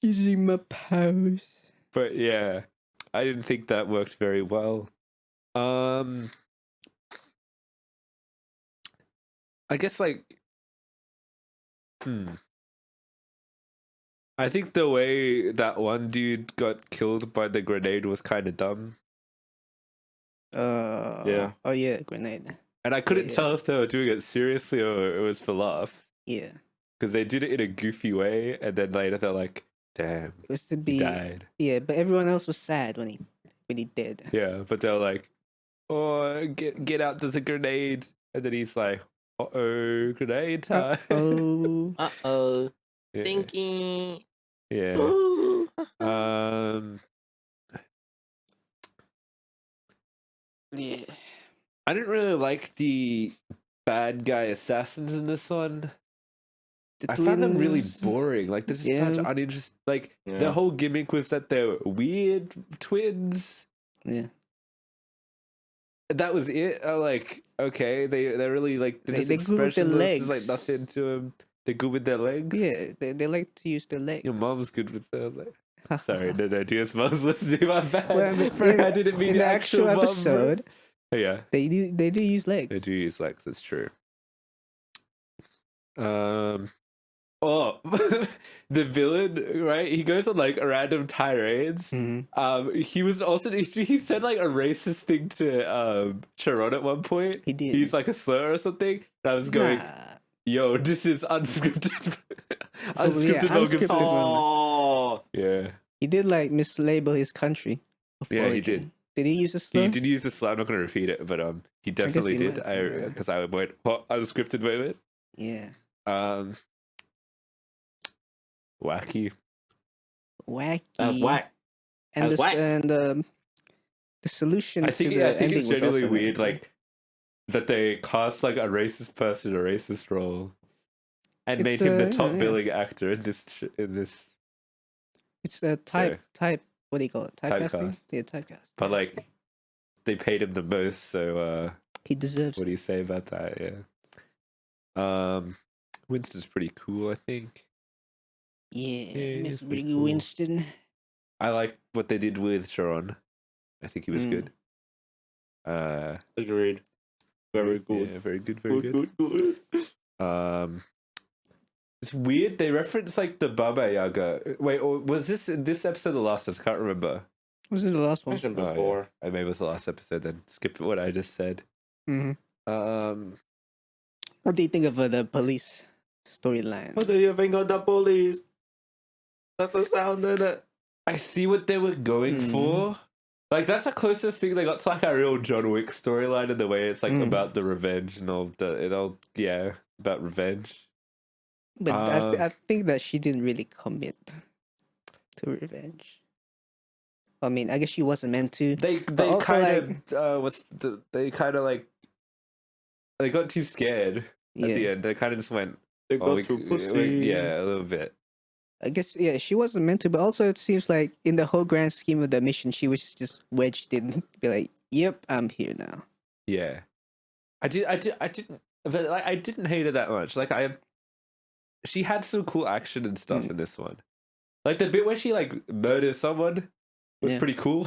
Using my powers. But yeah, I didn't think that worked very well. Um, I guess like, I think the way that one dude got killed by the grenade was kind of dumb, Yeah. Oh yeah, grenade. and I couldn't yeah. tell if they were doing it seriously or it was for laughs Yeah. because they did it in a goofy way, and then later they're like, "Damn, It was to he be. died." Yeah, but everyone else was sad when he did. Yeah, but they're like, "Oh, get out! There's a grenade!" And then he's like, "Uh-oh, grenade time!" Oh. Uh-oh. Yeah. Thinking. Yeah. Ooh. Yeah. I didn't really like the bad guy assassins in this one. The I found them really twins. boring. Like they're just Yeah. such uninteresting. Like Yeah. the whole gimmick was that they're weird twins. Yeah. That was it. Like okay, they're really like they're They just good with their expressionless. There's like legs. nothing to them. They're good with their legs. Yeah, they like to use their legs. Your mom's good with their legs. Sorry, no, dear's mom's listening. My bad. Well, but Bro, I didn't mean in the actual mom, bro. episode, Yeah, they do use legs. they do use legs. That's true. Oh, the villain, right? He goes on like random tirades. Mhm. He was also he said like a racist thing to Sharon at one point. He did. He's like a slur or something. And I was going, Nah. yo, this is unscripted, Oh, yeah, unscripted Logan. unscripted. Oh. Yeah, He did like mislabel his country. Of Yeah, he origin. did. Did he use a slur? he did use the slur. I'm not going to repeat it, but he definitely he did. might, I yeah. because I went what unscripted moment. Yeah. Wacky. Wacky. Whack. And Whack. the solution I to think the I think ending it's was genuinely also weird, really like that they cast like a racist person, a racist role, and It's, made him the yeah, top yeah. billing actor in this. It's a type. What do you call it? Typecasting. Typecast. Yeah, typecast. But yeah. like, they paid him the most, so He deserves. what do you say about that? Yeah. Winston's pretty cool, I think. Yeah, he's Mr. pretty Big cool. Winston. I like what they did with Sharon. I think he was Mm. good. Agreed. Very good. Yeah, very good, very good. It's weird. They reference like the Baba Yaga. Wait, or was this in this episode or the last? I can't remember. Was it the last one? Mentioned Oh, yeah. before. Maybe it was the last episode. Then skip what I just said. Mm-hmm. Um, What do you think of the police storyline? What do you think of the police? That's the sound in it. I see what they were going for. Like that's the closest thing they got to like a real John Wick storyline in the way it's like about the revenge and all about revenge. But I think that she didn't really commit to revenge. I mean, I guess she wasn't meant to. They also, kind of they kind of like they got too scared at the end. They kind of just went They got too pussy. yeah, a little bit. I guess she wasn't meant to, but also it seems like in the whole grand scheme of the mission, she was just wedged in. Be like, "Yep, I'm here now." Yeah, I didn't, but like I didn't hate it that much. Like she had some cool action and stuff in this one. Like the bit where she like murders someone was pretty cool.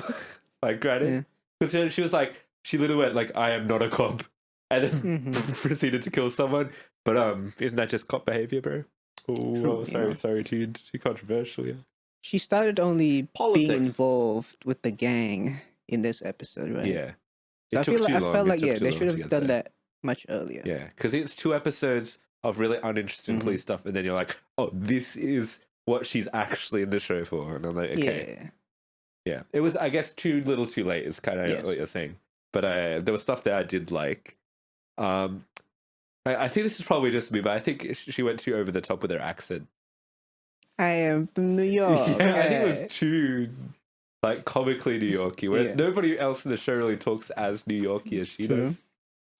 Like, granted, because she was like, she literally went like, "I am not a cop," and then proceeded to kill someone. But isn't that just cop behavior, bro? Oh, sorry, too controversial. Yeah. She started only Politics. being involved with the gang in this episode, right? Yeah. So I felt like they should have done there. that much earlier. Yeah, because it's 2 episodes of really uninteresting police stuff, and then you're like, oh, this is what she's actually in the show for, and I'm like, okay, yeah. It was, I guess, too little, too late. Is kind of what you're saying, but there was stuff that I did like. I think this is probably just me, but I think she went too over the top with her accent. I am from New York. I think it was too like comically New Yorky, whereas nobody else in the show really talks as New Yorky as she does.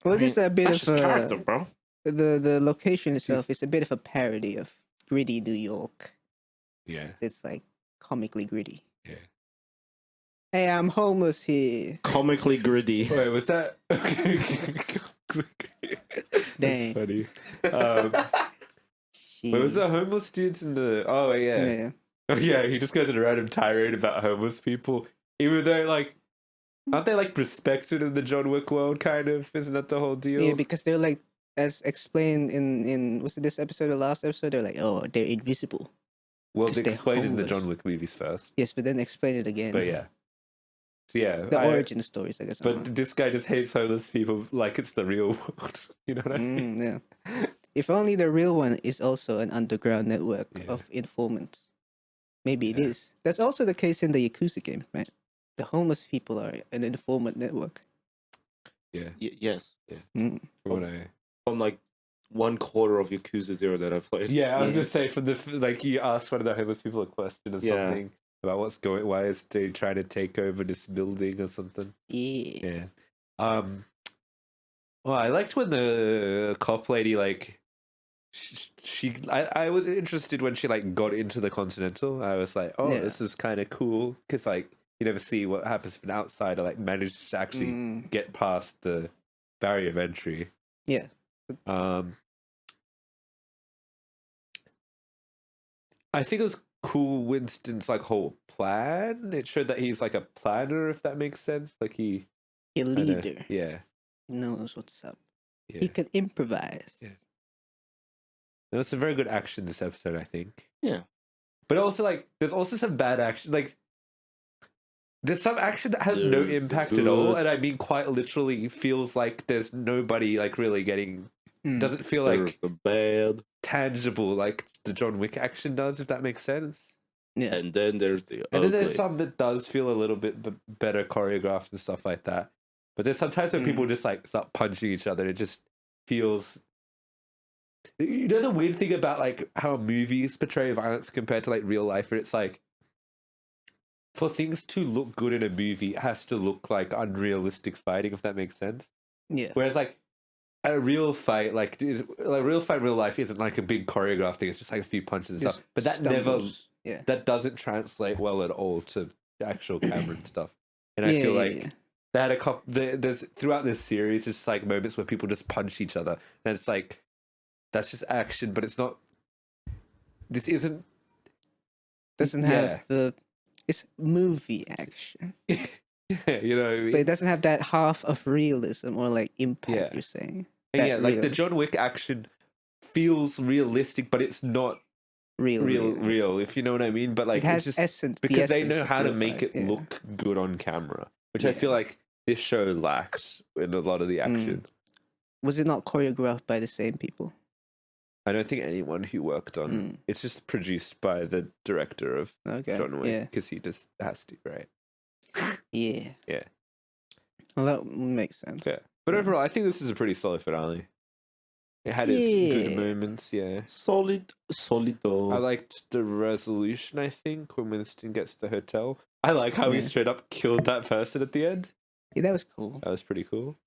Well, this is a bit of character, bro. The location itself is a bit of a parody of gritty New York. Yeah, it's like comically gritty. Yeah. Hey, I'm homeless here. Comically gritty. Wait, was that? Dang. That's funny. Where was the homeless dudes in the? Oh yeah. Oh yeah. He just goes on a random tirade about homeless people, even though like Aren't they like respected in the John Wick world? Kind of, isn't that the whole deal? Yeah, because they're like, as explained in was it this episode or last episode? They're like, oh, they're invisible. Well, 'cause they they're explained in the homeless. John Wick movies first, Yes, but then explain it again. but yeah, so yeah, The origin stories, I guess. But this guy just hates homeless people like it's the real world. You know what I mean? Yeah. If only the real one is also an underground network Yeah. of informants. Maybe it Yeah. is. That's also the case in the Yakuza game, right? The homeless people are an informant network. Yeah. Yes. Mm. From what I- From like 1/4 of Yakuza 0 that I've played. Yeah, I was Yeah. gonna say from the like you asked one of the homeless people a question or Yeah. something about why is they trying to take over this building or something. Yeah. Yeah. Well, I liked when the cop lady like I was interested when she like got into the Continental. I was like, oh, Yeah. this is kind of cool because like you never see what happens if an outsider like manages to actually Mm. get past the barrier of entry. Yeah. I think it was cool Winston's like whole plan. It showed that he's like a planner, if that makes sense. Like he A kinda- leader. yeah. He knows what's up. Yeah. He can improvise. Yeah. There was some very good action this episode, I think. Yeah. But also like there's also some bad action. Like there's some action that has no There's impact at all, good. and I mean quite literally feels like there's nobody like really getting Mm. doesn't feel There's like the bad, tangible like the John Wick action does, if that makes sense. Yeah. and then there's the And then ugly. there's some that does feel a little bit better choreographed and stuff like that. But there's sometimes when people just like start punching each other, it just feels. You know the weird thing about like how movies portray violence compared to like real life, where it's like for things to look good in a movie, it has to look like unrealistic fighting, if that makes sense. Yeah. Whereas like a real fight, like real fight in real life isn't like a big choreographed thing. It's just like a few punches and Just stuff. But that never stumbles. Yeah. that doesn't translate well at all to the actual camera and stuff. And I Yeah, feel yeah, like yeah. they had a couple. There's throughout this series, just like moments where people just punch each other, and it's like that's just action, but it's not. This isn't. Doesn't yeah. have the. It's movie action, Yeah, you know what I mean? but it doesn't have that half of realism or like impact. Yeah. You're saying. And that yeah, like the realism. John Wick action feels realistic, but it's not real. If you know what I mean. But like it has it's just essence the because they essence know of how to real make fight, it yeah. look good on camera, which I Yeah. feel like this show lacked in a lot of the action. Was it not choreographed by the same people? I don't think anyone who worked on Mm. it's just produced by the director of Okay. John Wick Yeah. because he just has to, right? Yeah. Yeah. Well, that makes sense. Yeah. But Yeah. overall, I think this is a pretty solid finale. It had its good Yeah. moments, yeah. Solido. I liked the resolution, I think, when Winston gets to the hotel. I like how he Yeah. straight up killed that person at the end. Yeah, that was cool. That was pretty cool.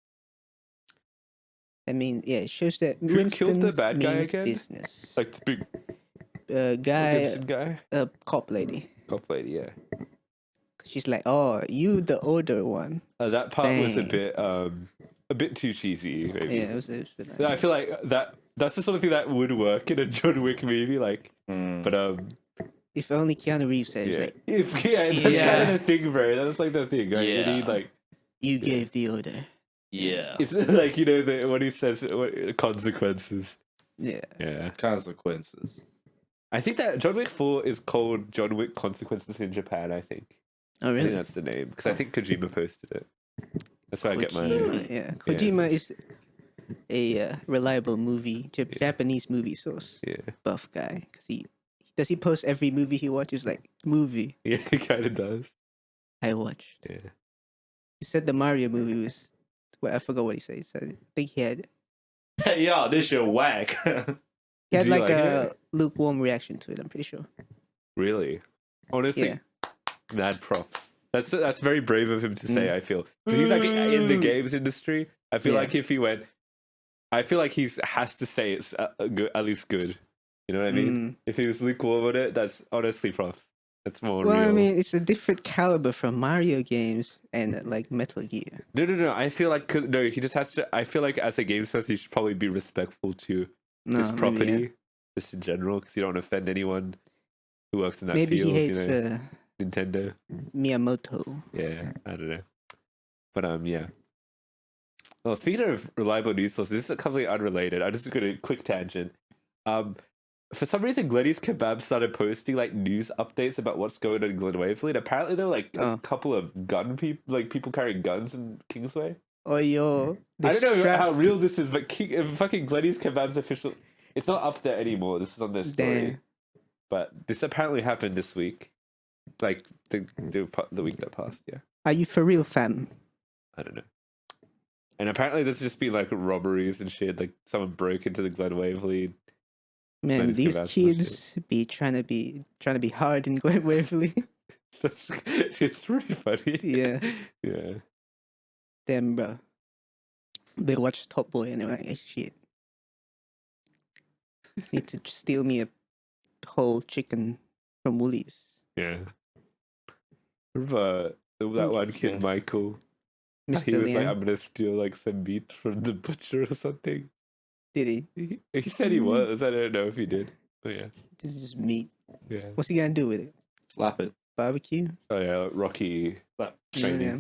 I mean, yeah, it shows that Who killed the Winston's bad guy means again? business. Like the big Guy, Gibson guy. cop lady. Cop lady, yeah. She's like, "Oh, you the older one." That part was Dang. a bit too cheesy, maybe. Yeah, it was like, I feel like that's the sort of thing that would work in a John Wick movie, like. But if only Keanu Reeves said, yeah, like, that's Yeah. kind of the thing, bro. That's like the thing, right? You Yeah. need like "You gave the order." Yeah. it's like when he says consequences. Yeah. Yeah, Consequences. I think that John Wick 4 is called John Wick Consequences in Japan. I think. Oh, I think really? that's the name because I think Kojima posted it. That's where I get my. Kojima, yeah. Kojima is a reliable movie, Japanese movie source Yeah, buff guy. Cause he post every movie he watches, like movie yeah, he kind of does. I watched. Yeah, He said the Mario movie was. Well, I forgot what he said. He said I think he had Hey, y'all, this shit whack. he had Do you like like a it? lukewarm reaction to it. I'm pretty sure. really. Honestly, Yeah. mad props. That's very brave of him to say. I feel because he's like in the games industry. I feel Yeah. like if he went, I feel like he has to say it's good, at least good. You know what I mean? If he was lukewarm on it, that's honestly props. That's more Well, real. I mean, it's a different caliber from Mario games and like Metal Gear. No. I feel like no. He just has to. I feel like as a games person, he should probably be respectful to No, his maybe, property, yeah. just in general, because you don't want to offend anyone who works in that Maybe field. he hates you know, Nintendo. Miyamoto. Yeah, I don't know. But yeah. Well, speaking of reliable news sources, this is completely unrelated. I'm just going to quick tangent. For some reason, Glenny's Kebab started posting like news updates about what's going on in Glen Waverley, and apparently there were like a couple of gun people, like people carrying guns in Kingsway. Oh yo, I don't know how real this is, but fucking Glenny's Kebab's official. It's not up there anymore. This is on their story. Damn. But this apparently happened this week, like the week that passed. Yeah. Are you for real, fam? I don't know. And apparently there's just been like robberies and shit. Like someone broke into the Glen Waverley. Man, Glenny's these Kebab's kids be trying to be hard in Glen Waverley. It's really funny. Yeah. Yeah. Damn, bro. They watch Top Boy anyway. Shit. Need to steal me a whole chicken from Woolies. Yeah. Remember that one kid, Michael? He Mr. was like, Liam, I'm gonna steal like some meat from the butcher or something. did he? He said he was. I don't know if he did. But yeah. This is meat. Yeah. What's he gonna do with it? Slap it. Barbecue? Oh yeah, Rocky. Training. Yeah.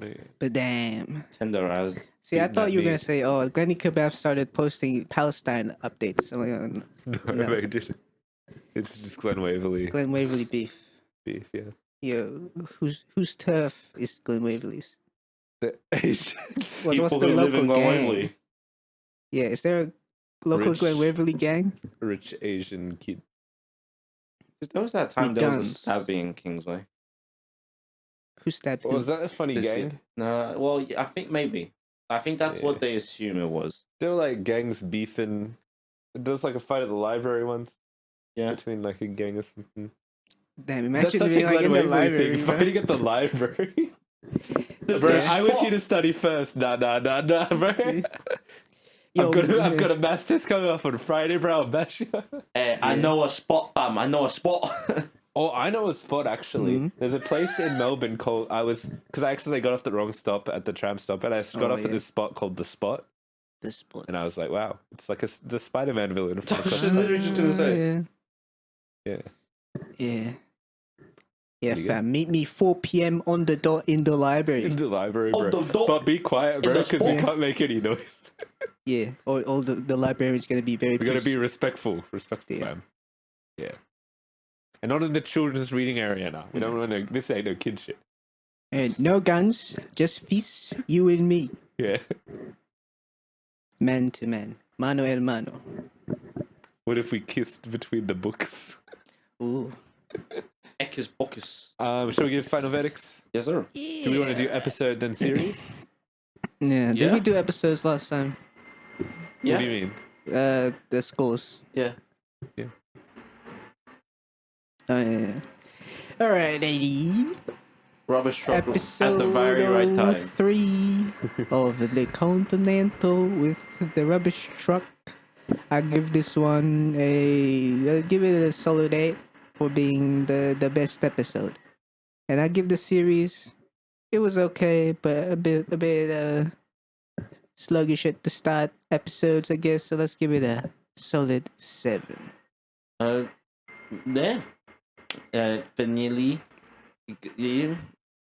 Oh, yeah. But damn. Tender as. See, I Eat thought that you were gonna meat. say, "Oh, Glenny Kebab started posting Palestine updates." I'm like, No, No. I didn't. It's just Glen Waverley Glen Waverley beef. beef, yeah. Yo, whose turf is Glen Waverley's? The Asians. What's People the who live local in Glen gang? Waverley. Yeah, is there a local Rich. Glen Waverley gang? Rich Asian kid. There was that time With there was a guns. stabbing in Kingsway. Who stabbed Was who? that a funny This gang? year. No, well, I think maybe. I think that's Yeah. what they assume it was. There were like gangs beefing. There was like a fight at the library once Yeah. between like a gang or something. Damn, That's imagine such being a like Glen in the Waverley library. thing. bro. Fighting at the library. Bro, The I was spot. here to study first. Nah, bro. Yo, I've got a maths test coming up on Friday, bro. I'll bash you. I know a spot, fam. I know a spot. Oh, I know a spot actually. Mhm. There's a place in Melbourne called because I accidentally got off the wrong stop at the tram stop, and I got Oh, off at yeah. this spot called the Spot, the spot. and I was like, wow, it's like the Spider-Man villain. I was just literally just gonna say. Yeah. Yeah. Yeah. Yeah, Pretty good. fam. Meet me 4 p.m. on the dot in the library. In the library, On bro. the dot. But be quiet, bro, the because you spot. can't make any noise. Yeah, or all the librarian's gonna be very We gotta be pissed. respectful, Yeah. fam. Yeah. And not in the children's reading area now. We don't want to. This ain't no kid shit. And no guns, just fists, you and me. Yeah. Man to man. Mano el mano. What if we kissed between the books? Ooh. Ekis Bocus. Shall we give final verdicts? Yes, sir. Do we want to do episode then series? Yeah, did Yeah. we do episodes last time? Yeah. What do you mean? The scores. Yeah. Oh, yeah. Alrighty. Rubbish truck Episode at the very right time. 3 of the Continental with the rubbish truck. I give this one I'll give it a solid 8 for being the best episode. And I give the series, it was okay, but a bit sluggish at the start episodes, I guess. So let's give it a solid 7. Yeah. Vanilli.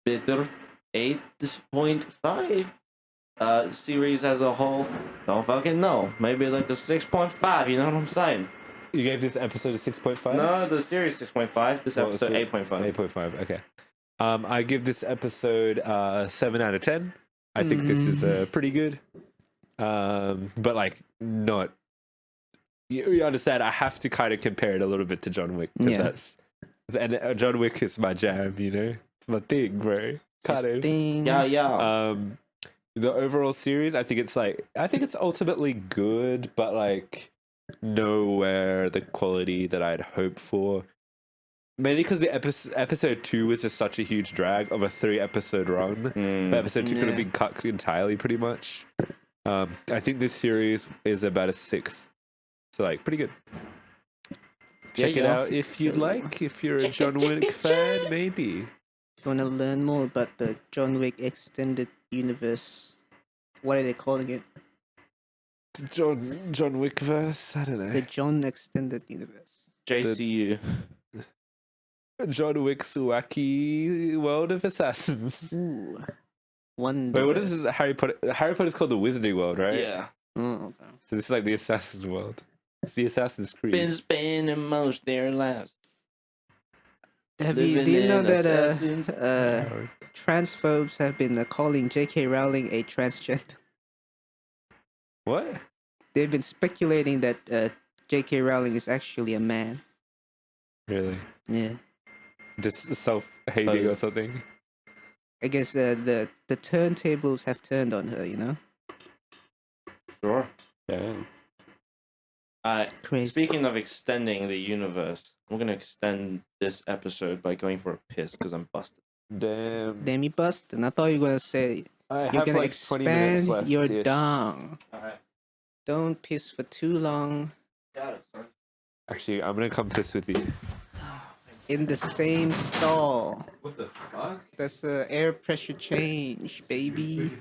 Bitter 8.5. Series as a whole, don't fucking know. Maybe like a 6.5. You know what I'm saying? You gave this episode a 6.5? No, the series 6.5. This What was episode it? 8.5. 8.5, okay. I give this episode 7 out of 10. I think this is pretty good. But like not. You understand? I have to kind of compare it a little bit to John Wick. Yeah. And John Wick is my jam, you know? It's my thing, bro. Kind of. Ding. Yeah. The overall series, I think it's ultimately good, but like nowhere the quality that I'd hoped for. Mainly because the episode 2 was just such a huge drag of a 3-episode run. But episode 2 could have Yeah. been cut entirely, pretty much. I think this series is about a 6. So like pretty good. Check it Yeah. out if you'd like. If you're a John Wick fan, maybe. If you want to learn more about the John Wick extended universe, what are they calling it? John Wick verse. I don't know. The John extended universe. JCU. John Wick's wacky world of assassins. Ooh. Wonder. Wait, what is this? Harry Potter? Harry Potter's called the Wizarding World, right? Yeah. Oh, okay. So this is like the Assassin's World. It's the Assassin's Creed. Been spending most their lives. Do Living you know in that Assassin's transphobes have been calling J.K. Rowling a transgender? What? They've been speculating that J.K. Rowling is actually a man. Really? Yeah. Just self-hating or 'Cause- something? I guess the turntables have turned on her, you know? Sure. Yeah. Crazy. Speaking of extending the universe, I'm gonna extend this episode by going for a piss because I'm busted. Damn. Demi bust, and I thought you were gonna say I you're have gonna like 20 minutes expand left. your ish. dong. Alright. Don't piss for too long Got it, sir. Actually, I'm gonna come piss with you. in the same stall. What the fuck? That's a air pressure change, baby.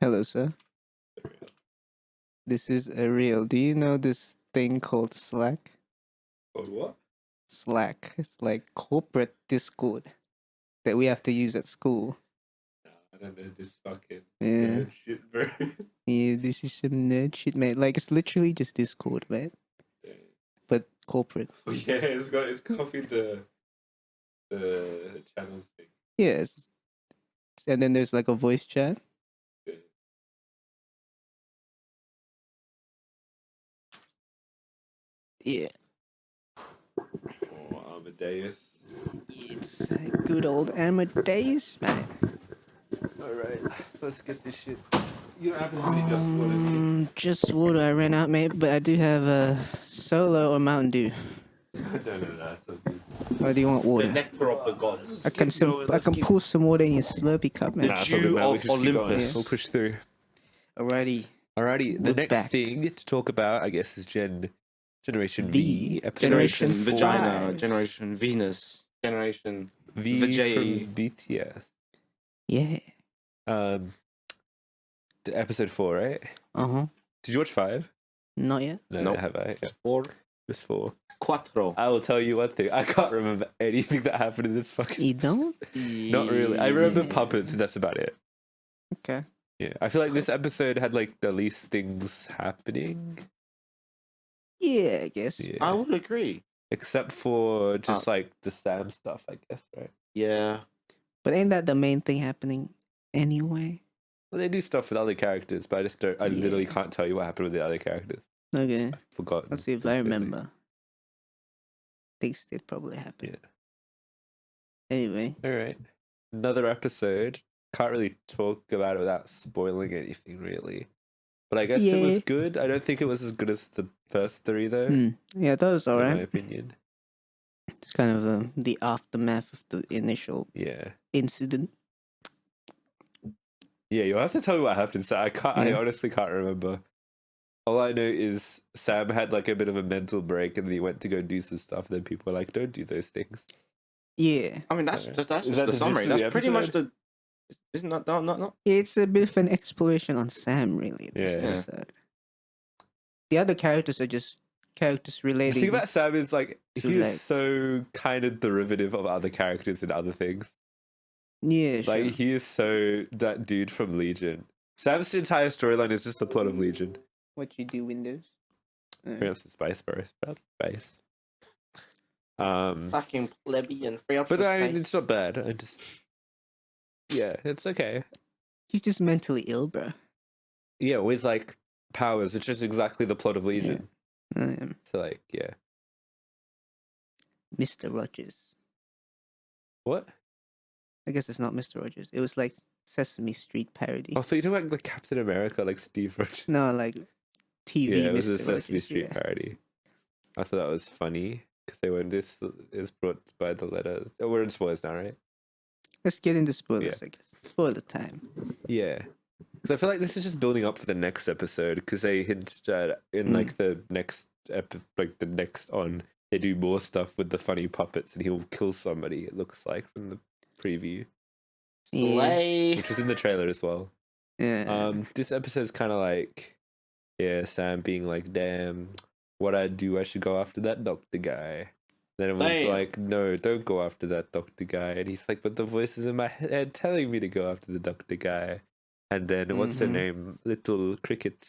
Hello, sir. This is a real. Do you know this thing called Slack? What? Slack. It's like corporate Discord that we have to use at school. I don't know this fucking Yeah. shit, bro. Yeah, this is some nerd shit, man. Like, it's literally just Discord, man. But corporate. Oh, yeah, it's copied the channels thing. Yes. And then there's like a voice chat. Yeah. Oh, Amadeus. It's good old Amadeus, man. Alright, let's get this shit. You don't happen to be just water. Just water. I ran out, mate, but I do have a Solo or Mountain Dew. No, that's so good. Or do you want The water? nectar of the gods. I can pour some water in your Slurpee cup, man. Nah, it's Dew all good, man. We of can just keep going. Olympus. We'll push through. Alrighty. Alrighty, the We're next back. thing to talk about, I guess, is Generation V. V. Episode Generation Vagina. 5. Generation Venus. Generation V Vajay. from BTS. Yeah. The episode 4, right? Uh-huh. Did you watch 5? Not yet. No, Nope. have I? Yeah, 4. just 4. Quattro. I will tell you one thing. I can't remember anything that happened in this fucking. You don't? Not really. I remember Yeah. puppets, and that's about it. Okay. Yeah, I feel like this episode had like the least things happening. Yeah, I guess. Yeah. I would agree. Except for just like the Sam stuff, I guess, right? Yeah. But ain't that the main thing happening anyway? Well, they do stuff with other characters, but I just don't. I literally Yeah. can't tell you what happened with the other characters. Okay. I've forgotten. Let's see if I completely. remember. Things did probably happen. Yeah. Anyway. All right. Another episode. Can't really talk about it without spoiling anything, really. but I guess it was Yeah. good. I don't think it was as good as the first three though. Yeah, that was In my alright. opinion. It's kind of the aftermath of the initial Yeah. incident. Yeah, you'll have to tell me what happened. So I can't. I Yeah. honestly can't remember. All I know is Sam had like a bit of a mental break, and then he went to go do some stuff. Then people were like, "Don't do those things." Yeah. I mean, that's Is just that the the summary. gist of the That's pretty much episode? Isn't that no? It's a bit of an exploration on Sam, really. This Yeah. episode. The other characters are just characters The relating. thing about Sam is like to, he is like- so kind of derivative of other characters in other things. Yeah, sure. Like he is so that dude from Legion. Sam's entire storyline is just the plot of Legion. What you do, Windows? Free up some space, bro. Free up space. Fucking plebeian. Free up But some I mean, space. it's not bad. I just, yeah, it's okay. He's just mentally ill, bro. Yeah, with like powers, which is exactly the plot of Legion. So like, yeah. Mr. Rogers. What? I guess it's not Mr. Rogers. It was like Sesame Street parody. I thought you talking about like Captain America, like Steve Rogers. No, like TV Yeah, it was Mr. a Sesame Rogers. Street Yeah. parody. I thought that was funny because they went. This is brought by the letter. Oh, we're in spoilers now, right? Let's get into spoilers, Yeah. I guess. Spoiler time. Yeah, because I feel like this is just building up for the next episode because they hinted at in like the next like the next on they do more stuff with the funny puppets and he'll kill somebody. It looks like from the preview, Slay. which was in the trailer as well. Yeah. This episode's kind of like, yeah, Sam being like, "Damn, what I do? I should go after that doctor guy." Then it was Damn. like, "No, don't go after that doctor guy." And he's like, "But the voice is in my head telling me to go after the doctor guy." And then what's her Mhm. name? Little Cricket.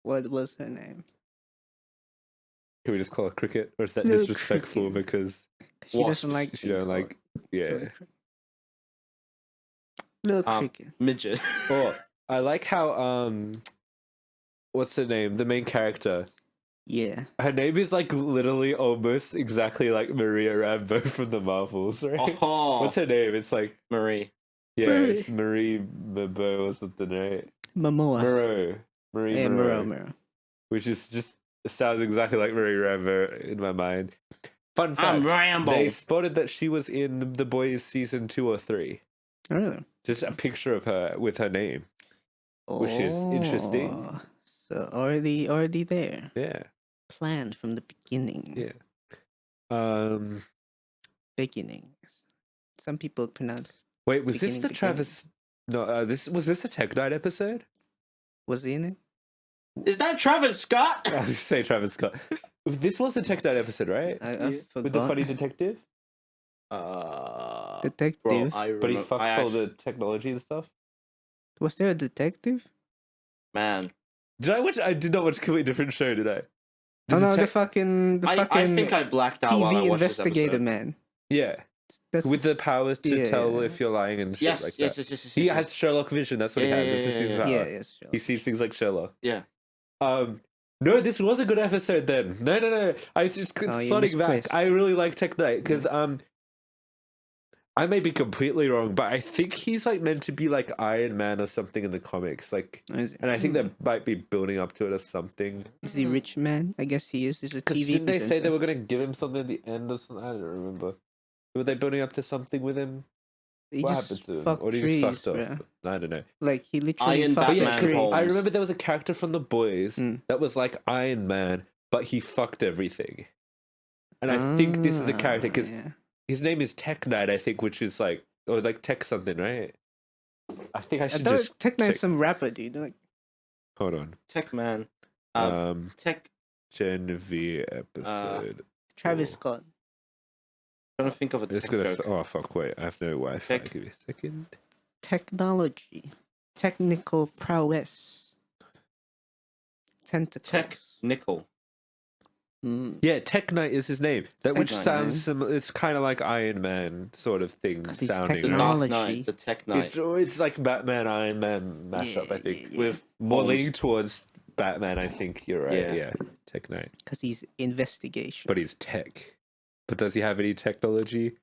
What was her name? Can we just call her Cricket, or is that Little disrespectful? Cricket. Because She Wasp. doesn't like. she don't being like, called yeah. Little Cricket. Midget. Oh, I like how what's her name? The main character. Yeah. Her name is like literally almost exactly like Maria Rambeau from the Marvels, right? Oh, What's her name? It's like, Marie. yeah, Marie. it's Marie Marbeau or something, right? Momoa. Moreau. Marie Yeah, Moreau. Moreau. Which is just sounds exactly like Marie Rambeau in my mind. Fun fact: I'm Rambo. they spotted that she was in The Boys season 2 or 3. Oh, really? Just a picture of her with her name, which is interesting. Oh, So already there. Yeah, Planned from the beginning. yeah. Beginning. Some people pronounce. Wait, was this the Beginning. Travis? No, this was this a Tech Night episode? Was he in it? Is that Travis Scott? I was gonna say Travis Scott. This was the Tech Night episode, right? I Yeah. forgot. With the funny detective, detective. Bro, I but he remember. fucks all the technology and stuff. Was there a detective? Man. Did I watch? I did not watch a completely different show, did I? Oh no, the tech- fucking I think I blacked out while I TV watched this investigator episode. man. Yeah, That's with the powers to Yeah. tell if you're lying and shit Yes, like yes, that. yes, yes, yes, He yes. has Sherlock vision. That's what Yeah, he has. yeah, It's his yeah, superpower. yeah, yes, sure. He sees things like Sherlock. Yeah. No, this was a good episode then. No. I was just Oh, you starting back. misplaced. I really like Tech Knight because I may be completely wrong, but I think he's like meant to be like Iron Man or something in the comics. Like, Is and I think that might be building up to it or something. is he rich man? I guess he is. He's a Because TV didn't they say presenter. they were going to give him something at the end or something? I don't remember. Were they building up to something with him? He What just happened to him? fucked Or did he trees, just fucked bruh. off? I don't know. Like he literally Iron fucked But yeah, Batman 'cause Holmes. I remember there was a character from The Boys Mm. that was like Iron Man, but he fucked everything. And I think this is a character because yeah. his name is Tech Knight, I think, which is like, or like Tech something, right? I think I I should thought just Tech Knight's check. some rapper, dude. Like, Hold on. Tech Man. Tech. Genevieve episode. Travis Cool. Scott. Trying to think of a It's tech gonna. joke. Oh fuck! Wait, I have no Wi-Fi. Tech. Give me a second. Technology. Technical prowess. Tentacles. Tech Nickel. Mm. Yeah, Tech Knight is his name. That Tech which Knight. sounds similar. It's kind of like Iron Man sort of thing 'Cause he's sounding. The Right? Dark Technology. Knight. The Tech Knight. It's like Batman Iron Man mashup. I think With more Holmes. leaning towards Batman. I think you're right. Yeah. Yeah, Tech Knight. Because he's investigation. But he's tech. But does he have any technology?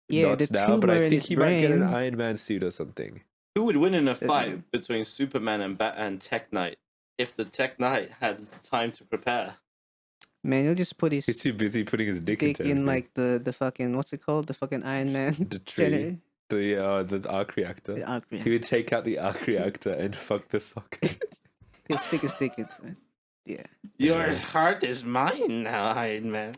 Yeah, Not the now. tumor But I in think his he might get an brain. Iron Man suit or something. Who would win in a Doesn't fight matter. between Superman and Tech Knight if the Tech Knight had time to prepare? Man, he'll just put He's his too busy putting his dick dick into in everything. like the fucking what's it called? The fucking Iron Man The tree. generator. The arc reactor. The arc He reactor. would take out the arc reactor and fuck the socket. He'll stick his dick into it. Yeah. Your Yeah. heart is mine now, Iron Man.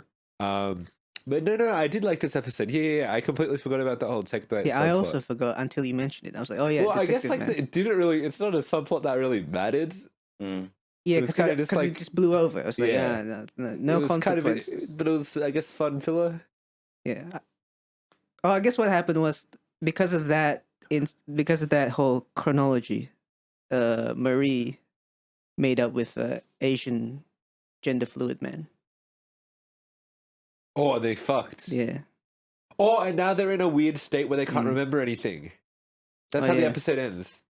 But no, I did like this episode. Yeah, I completely forgot about the whole Tech Knight Yeah, I subplot. also forgot until you mentioned it. I was like, oh yeah, well, I guess Detective like Man. it didn't really. It's not a subplot that really mattered. Mm. Yeah, it was because kinda just like- it just blew over. I was like, Yeah. no It was consequences. but it was, I guess, fun filler. Yeah. Oh, I guess what happened was because of that whole chronology, Marie made up with Asian gender fluid man. Oh, they fucked. Yeah. Oh, and now they're in a weird state where they can't Mm. remember anything. That's Oh, how the yeah. episode ends.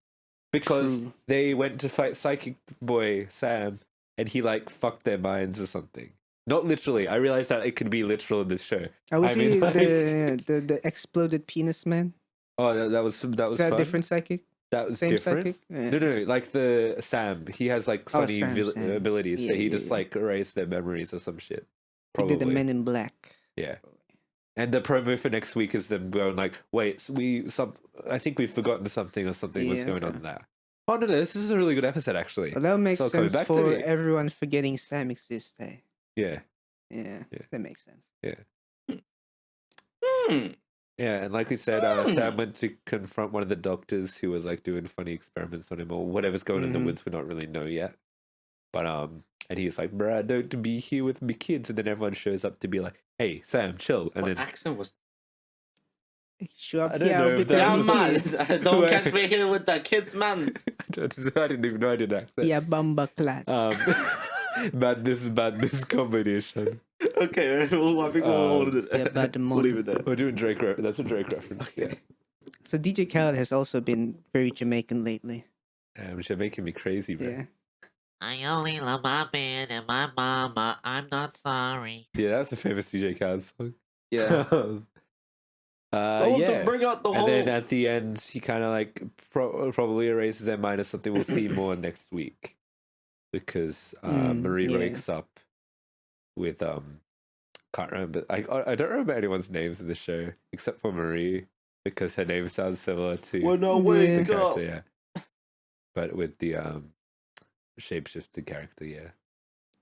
Because True. they went to fight Psychic Boy Sam, and he like fucked their minds or something. Not literally. I realized that it could be literal in this show. I was I mean, like- the exploded penis man. Oh, that was Is that fun. a different psychic? That was Same different. psychic? Yeah. No, like the Sam. He has like Oh, funny Sam. abilities, so Yeah, he yeah, just yeah. like erased their memories or some shit. He Probably. did the Men in Black. Yeah. And the promo for next week is them going like, "Wait, so I think we've forgotten something or something. What's Yeah, going okay. on there?" Oh no, this is a really good episode actually. Well, that makes It's all coming sense back to for me. everyone forgetting Sam exists. Eh? Yeah, Yeah, Yeah. that makes sense. Hmm. yeah, and like we said, Sam went to confront one of the doctors who was like doing funny experiments on him or whatever's going on in the Mhm. woods. We don't really know yet, but and he's like, "Bruh, I don't be here with me kids," and then everyone shows up to be like, "Hey, Sam, chill," and What then accent was Show up I don't here know if with that yeah, the was- man. kids. Don't catch me here with the kids, man. I didn't even know I did accent. Yeah, bamba clat. Badness combination. Okay, well, I think we'll hold it. Yeah, bad We'll leave it there. We're doing Drake. That's a Drake reference. Yeah. So DJ Khaled has also been very Jamaican lately. Which are making me crazy, man. Yeah. I only love my band and my mama. I'm not sorry. Yeah, that's a famous DJ Khaled song. Yeah. Yeah. Bring out the And whole. then at the end, he kind of like probably erases their mind or something. We'll see more next week because Marie yeah. wakes up with can't remember. I don't remember anyone's names in the show except for Marie because her name sounds similar to When I Yeah. wake the up. character. Yeah, but with the shapeshifted character. Yeah,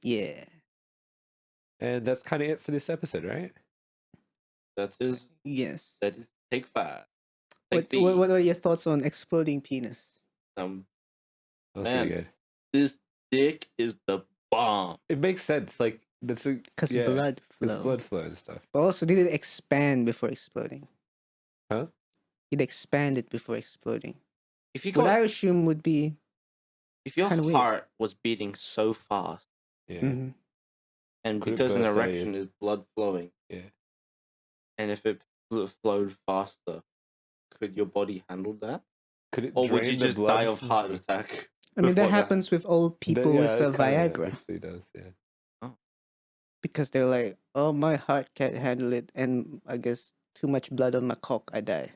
Yeah. and that's kind of it for this episode, right? That is Yes. take 5. Take What are your thoughts on exploding penis? That's Man. pretty good. This dick is the bomb. It makes sense. Like that's a Because yeah, blood it's flow. blood flow and stuff. But also, did it expand before exploding? Huh? It expanded before exploding. If you What I got, assume would be. if your kinda weird. heart was beating so fast, Yeah. Mhm. and Could it because an burst out of erection is blood flowing, Yeah. and if it flowed faster, could your body handle that, Could it or would you drain the just blood die of from- heart attack? I mean, that before happens with old people Yeah, with it kinda Viagra actually does, yeah. because they're like, "Oh, my heart can't handle it," and I guess too much blood on my cock, I die.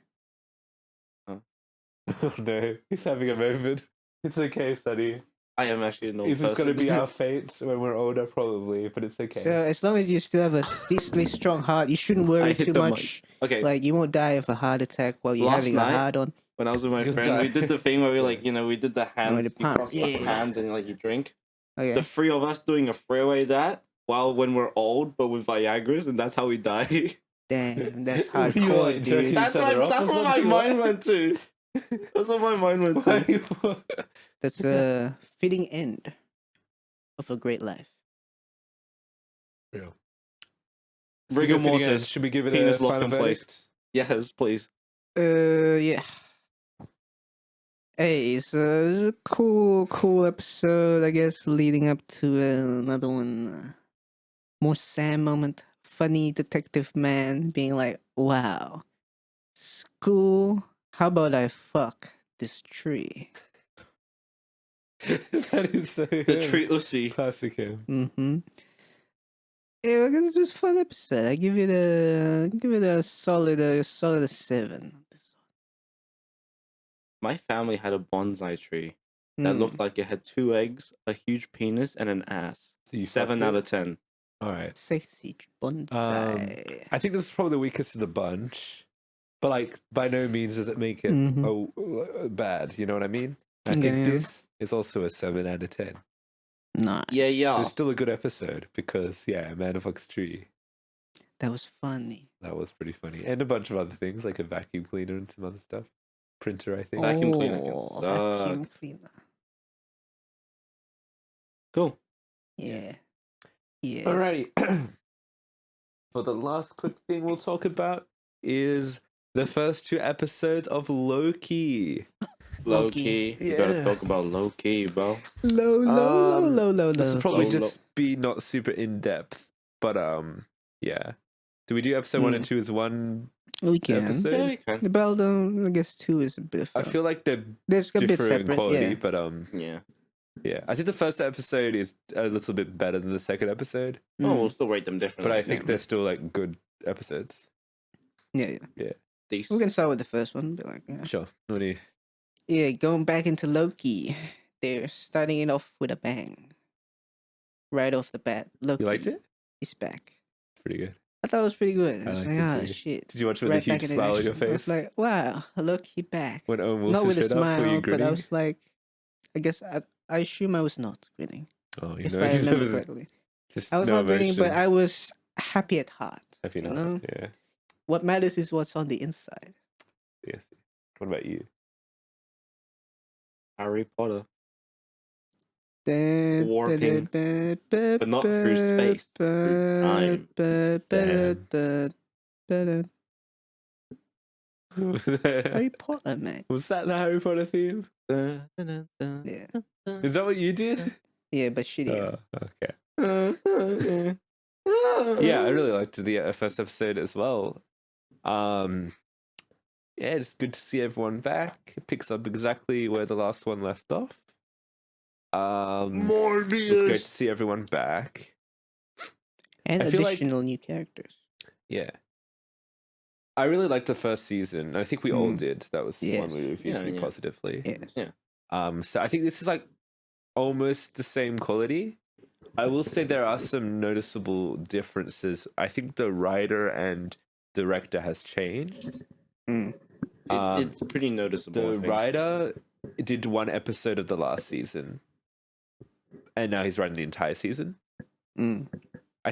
Oh no, he's having a moment. It's okay, Sonny. I am actually an old Is this person. going to be our fate when we're older? Probably, but it's okay. So as long as you still have a decently strong heart, you shouldn't I worry hit too the mic. much. Okay, Like you won't die of a heart attack while you're Last having night- a hard on. when I was with my You'll friend, we die. did the thing where we we did the hands, the you pump, cross the yeah. hands and like you drink. Okay. The three of us doing a freeway that while when we're old, but with Viagra's, and that's how we die. Damn, that's Were you, hardcore, like, jerking dude. each other off or That's what my something? mind went to. That's what my mind went to. That's a fitting end of a great life. Real. Rigor Speaking of fitting mortis, ends, should we give it penis a locked final in place. verdict? Yes, please. Yeah. Hey, so it was a cool episode, I guess, leading up to another one. More Sam moment. Funny detective man being like, wow, school, how about I fuck this tree? That is so The tree Usi. classic him. Mm-hmm. Yeah, I guess it was a fun episode. I give it a solid 7. my family had a bonsai tree that Hmm. looked like it had 2 eggs, a huge penis, and an ass. So you 7 fucked out it? of 10. All right. Sexy bonsai. I think this is probably the weakest of the bunch, but like by no means does it make it Mhm. bad. You know what I mean? I think Yeah. this is also a 7 out of 10. Nice. Yeah. It's still a good episode because Man Fucks Tree. That was funny. That was pretty funny, and a bunch of other things like a vacuum cleaner and some other stuff. Printer, I think. Vacuum cleaner can Oh, suck. vacuum cleaner. Cool. Yeah. Yeah. Alrighty. For the last quick thing we'll talk about is the first 2 episodes of Loki. Low Loki. key. You gotta Yeah. talk about low key, bro. Low. This will probably Low, just be not super in depth, but yeah. Do we do episode 1 and 2 as one We can. episode? Yeah, you can. The Beldom, I guess 2 is a bit of I feel like they're there's a bit different in separate. quality, Yeah. but Yeah. yeah. I think the first episode is a little bit better than the second episode, Oh, Mm. we'll still rate them differently. but I think they're still like good episodes. Yeah. Decent. We can start with the first one. Be like, yeah. Sure. What do you? Yeah, going back into Loki, they're starting it off with a bang. Right off the bat, Loki. You liked it? He's back. Pretty good. I thought it was pretty good. I I was liked like, it ah, too. shit. Did you watch it with Right a back huge in smile on your action. I was face? like, wow, Loki back. When Owen Not Wilson with a showed up, were you smile, but grinning? I was like, I guess I assume I was not grinning, Oh, you if know, I remember was correctly. just I was no not grinning, but emotion. I was happy at heart. Happy you not. know? Yeah. What matters is what's on the inside. Yes. What about you? Harry Potter. Warping. Warping. But not through space, through time. Harry Potter, man. Was that the Harry Potter theme? Yeah. Is that what you did? Yeah, but shittier. Okay. Yeah, I really liked the first episode as well. Yeah, it's good to see everyone back. It picks up exactly where the last one left off. It's great to see everyone back. And I feel like- additional new characters. Yeah. I really liked the first season. I think we all did. That was Yeah. one we reviewed Yeah, pretty yeah. positively. Yeah. So I think this is like almost the same quality. I will say there are some noticeable differences. I think the writer and director has changed. Mm. It's pretty noticeable. I The think. writer did 1 episode of the last season, and now he's writing the entire season. Mm.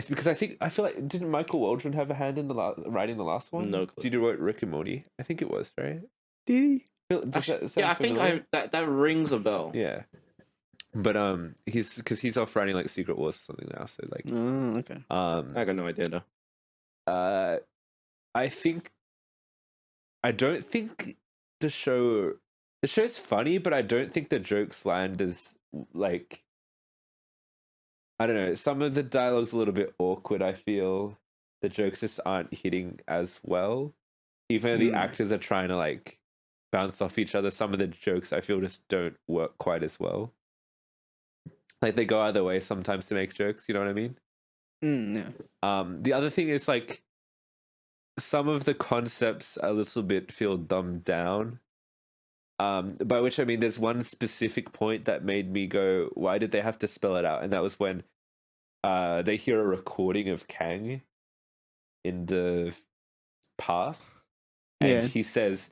Because I feel like, didn't Michael Waldron have a hand in the writing the last one? No clue. Did you write Rick and Morty? I think it was, right? Did he? Does that sound Yeah, I think familiar? that rings a bell. Yeah, but he's off writing like Secret Wars or something now. So like, Oh, okay. I got no idea though. I don't think the show's funny, but I don't think the jokes land as like, I don't know. Some of the dialogue's a little bit awkward. I feel the jokes just aren't hitting as well. Even though the actors are trying to like bounce off each other, some of the jokes I feel just don't work quite as well. Like they go either way sometimes to make jokes. You know what I mean? Yeah. The other thing is like some of the concepts a little bit feel dumbed down. By which I mean there's one specific point that made me go, why did they have to spell it out? And that was when they hear a recording of Kang in the past. And Yeah. he says,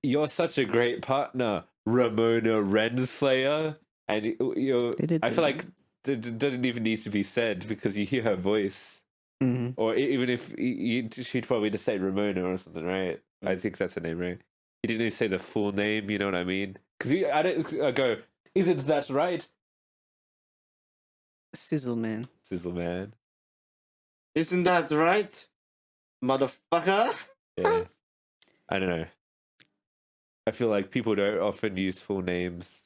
"You're such a great partner, Ramona Renslayer." And I feel like it doesn't even need to be said because you hear her voice. Mm-hmm. Or even if she'd probably just say Ramona or something, right? I think that's her name, right? He didn't even say the full name, you know what I mean? Because I go, isn't that right, Sizzle man. Sizzle Man? Isn't that right, motherfucker? Yeah. I don't know. I feel like people don't often use full names.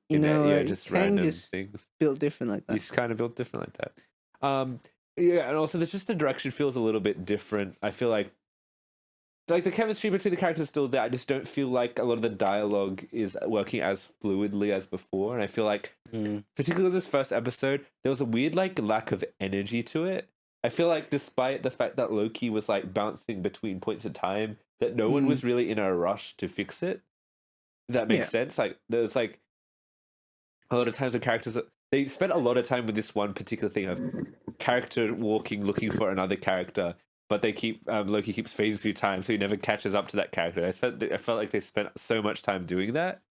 You know, Just Kang random just things. built different like that. He's kind of built different like that. Yeah, and also the direction feels a little bit different. I feel like the chemistry between the characters is still there. I just don't feel like a lot of the dialogue is working as fluidly as before. And I feel like, particularly in this first episode, there was a weird like lack of energy to it. I feel like despite the fact that Loki was like bouncing between points of time, that no one was really in a rush to fix it. That makes Yeah. sense. Like there's like a lot of times the characters they spent a lot of time with this one particular thing of character walking, looking for another character, but they keep Loki keeps fading through time, so he never catches up to that character. I felt like they spent so much time doing that,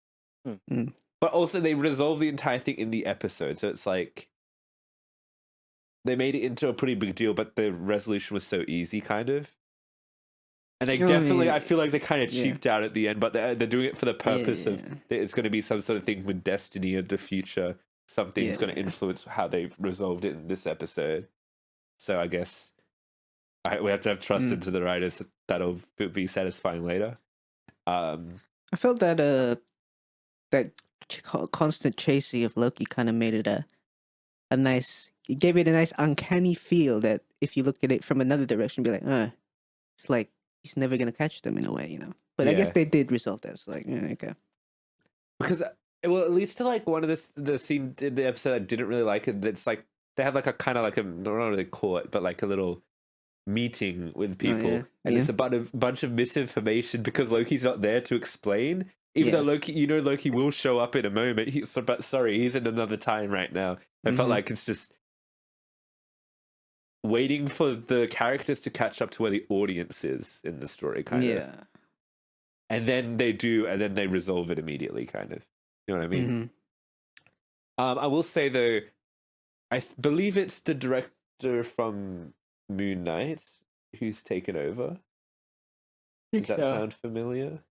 Mm. but also they resolve the entire thing in the episode, so it's like they made it into a pretty big deal, but the resolution was so easy, kind of. And they You know what I definitely, mean? I feel like they kind of Yeah. cheaped out at the end, but they're doing it for the purpose of Yeah. that it's going to be some sort of thing with destiny of the future. Something's going to Yeah. influence how they resolved it in this episode. So I guess we have to have trust into the writers that that'll be satisfying later. I felt that that constant chasing of Loki kind of made it a nice. It gave it a nice uncanny feel that if you look at it from another direction, be like, it's like he's never gonna catch them in a way, you know. But I guess Yeah. they did resolve that. So like, okay. Because well, at least to like one of the scene in the episode I didn't really like it. It's like they have like a kind of like a I don't know what they call it, but like a little meeting with people, yeah. and Yeah. it's about a bunch of misinformation because Loki's not there to explain. Even though Yes. Loki will show up in a moment. But sorry, he's in another time right now. I felt Mhm. like it's just waiting for the characters to catch up to where the audience is in the story, kind of. Yeah. And then they do, and then they resolve it immediately, kind of. You know what I mean? Mhm. I will say though, believe it's the director from Moon Knight who's taken over. Does that Yeah. sound familiar?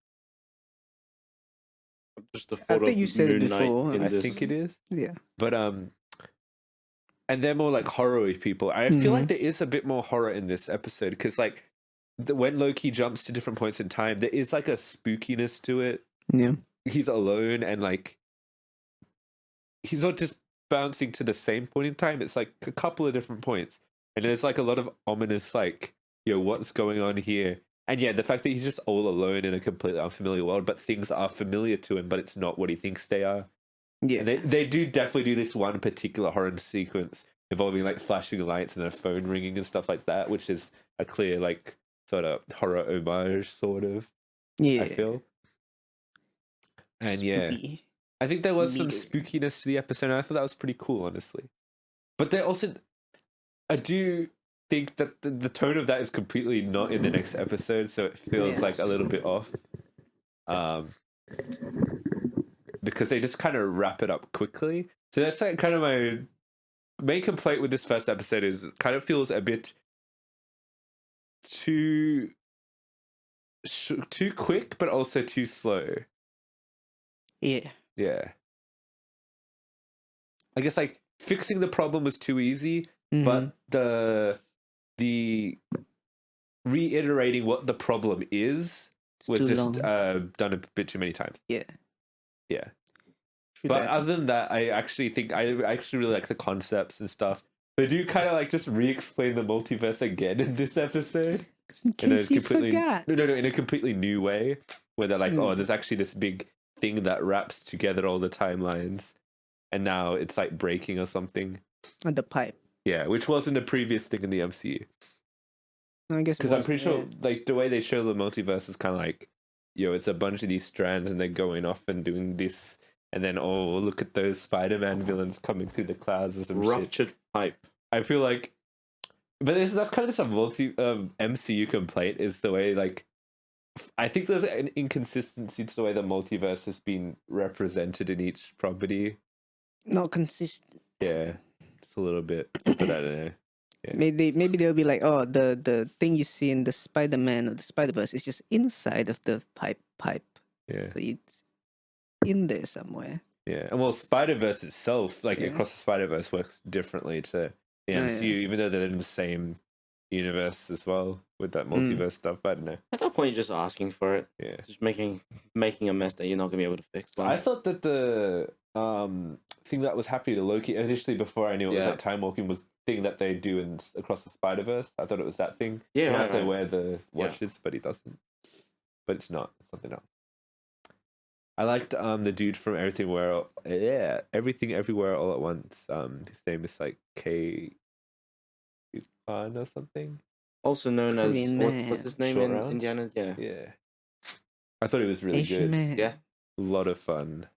Just the I photo think of you said it Moon Knight before. in I this. think it is. Yeah. But and they're more like horror-y people. I feel like there is a bit more horror in this episode because like when Loki jumps to different points in time, there is like a spookiness to it. Yeah. He's alone and like he's not just bouncing to the same point in time. It's like a couple of different points, and there's like a lot of ominous like, what's going on here? And yeah, the fact that he's just all alone in a completely unfamiliar world, but things are familiar to him, but it's not what he thinks they are. Yeah. And they do definitely do this one particular horror sequence involving like flashing lights and a phone ringing and stuff like that, which is a clear like sort of horror homage, sort of. Yeah. I feel. And yeah, Spooky. I think there was some Leader. spookiness to the episode. And I thought that was pretty cool, honestly. But they also, I do think that the tone of that is completely not in the next episode, so it feels like a little bit off. Because they just kind of wrap it up quickly. So that's like kind of my main complaint with this first episode is it kind of feels a bit too quick, but also too slow. Yeah. Yeah. I guess like fixing the problem was too easy, but the reiterating what the problem is It's was too just long. done a bit too many times. Yeah. Yeah. True But that. other than that, I actually really like the concepts and stuff. They do kind of like just re-explain the multiverse again in this episode. 'Cause in In a case you completely forgot. no, in a completely new way, where they're like, oh, there's actually this big thing that wraps together all the timelines, and now it's like breaking or something. On the pipe. Yeah, which wasn't a previous thing in the MCU. No, I guess it Because I'm was, pretty sure, like, the way they show the multiverse is kind of like, it's a bunch of these strands and they're going off and doing this. And then, oh, look at those Spider-Man villains coming through the clouds or some shit. Ruptured pipe. I feel like... But that's kind of just a MCU complaint, is the way, like... I think there's an inconsistency to the way the multiverse has been represented in each property. Not consistent. Yeah, just a little bit. But I don't know. Yeah. Maybe they'll be like, oh, the thing you see in the Spider-Man or the Spider-Verse is just inside of the pipe. Yeah. So it's in there somewhere. Yeah, and well, Spider-Verse itself, like Yeah. Across the Spider-Verse, works differently to the Oh, MCU, yeah. even though they're in the same universe as well with that multiverse stuff. I don't know. At that point, you're just asking for it. Yeah, Just making a mess that you're not gonna be able to fix. I thought that the thing that was happening to Loki initially, before I knew it was Yeah. like time walking, was thing that they do in Across the Spider-Verse. I thought it was that thing. Yeah, You right, have to right. wear the watches, but he doesn't. But it's not. It's something else. I liked the dude from Everything Everywhere All at Once. His name is like K. Khan or something. Also known as Korean what's man. his name Short in rounds? Indiana? Yeah. Yeah, I thought it was really Asian good. man. Yeah. lot of fun.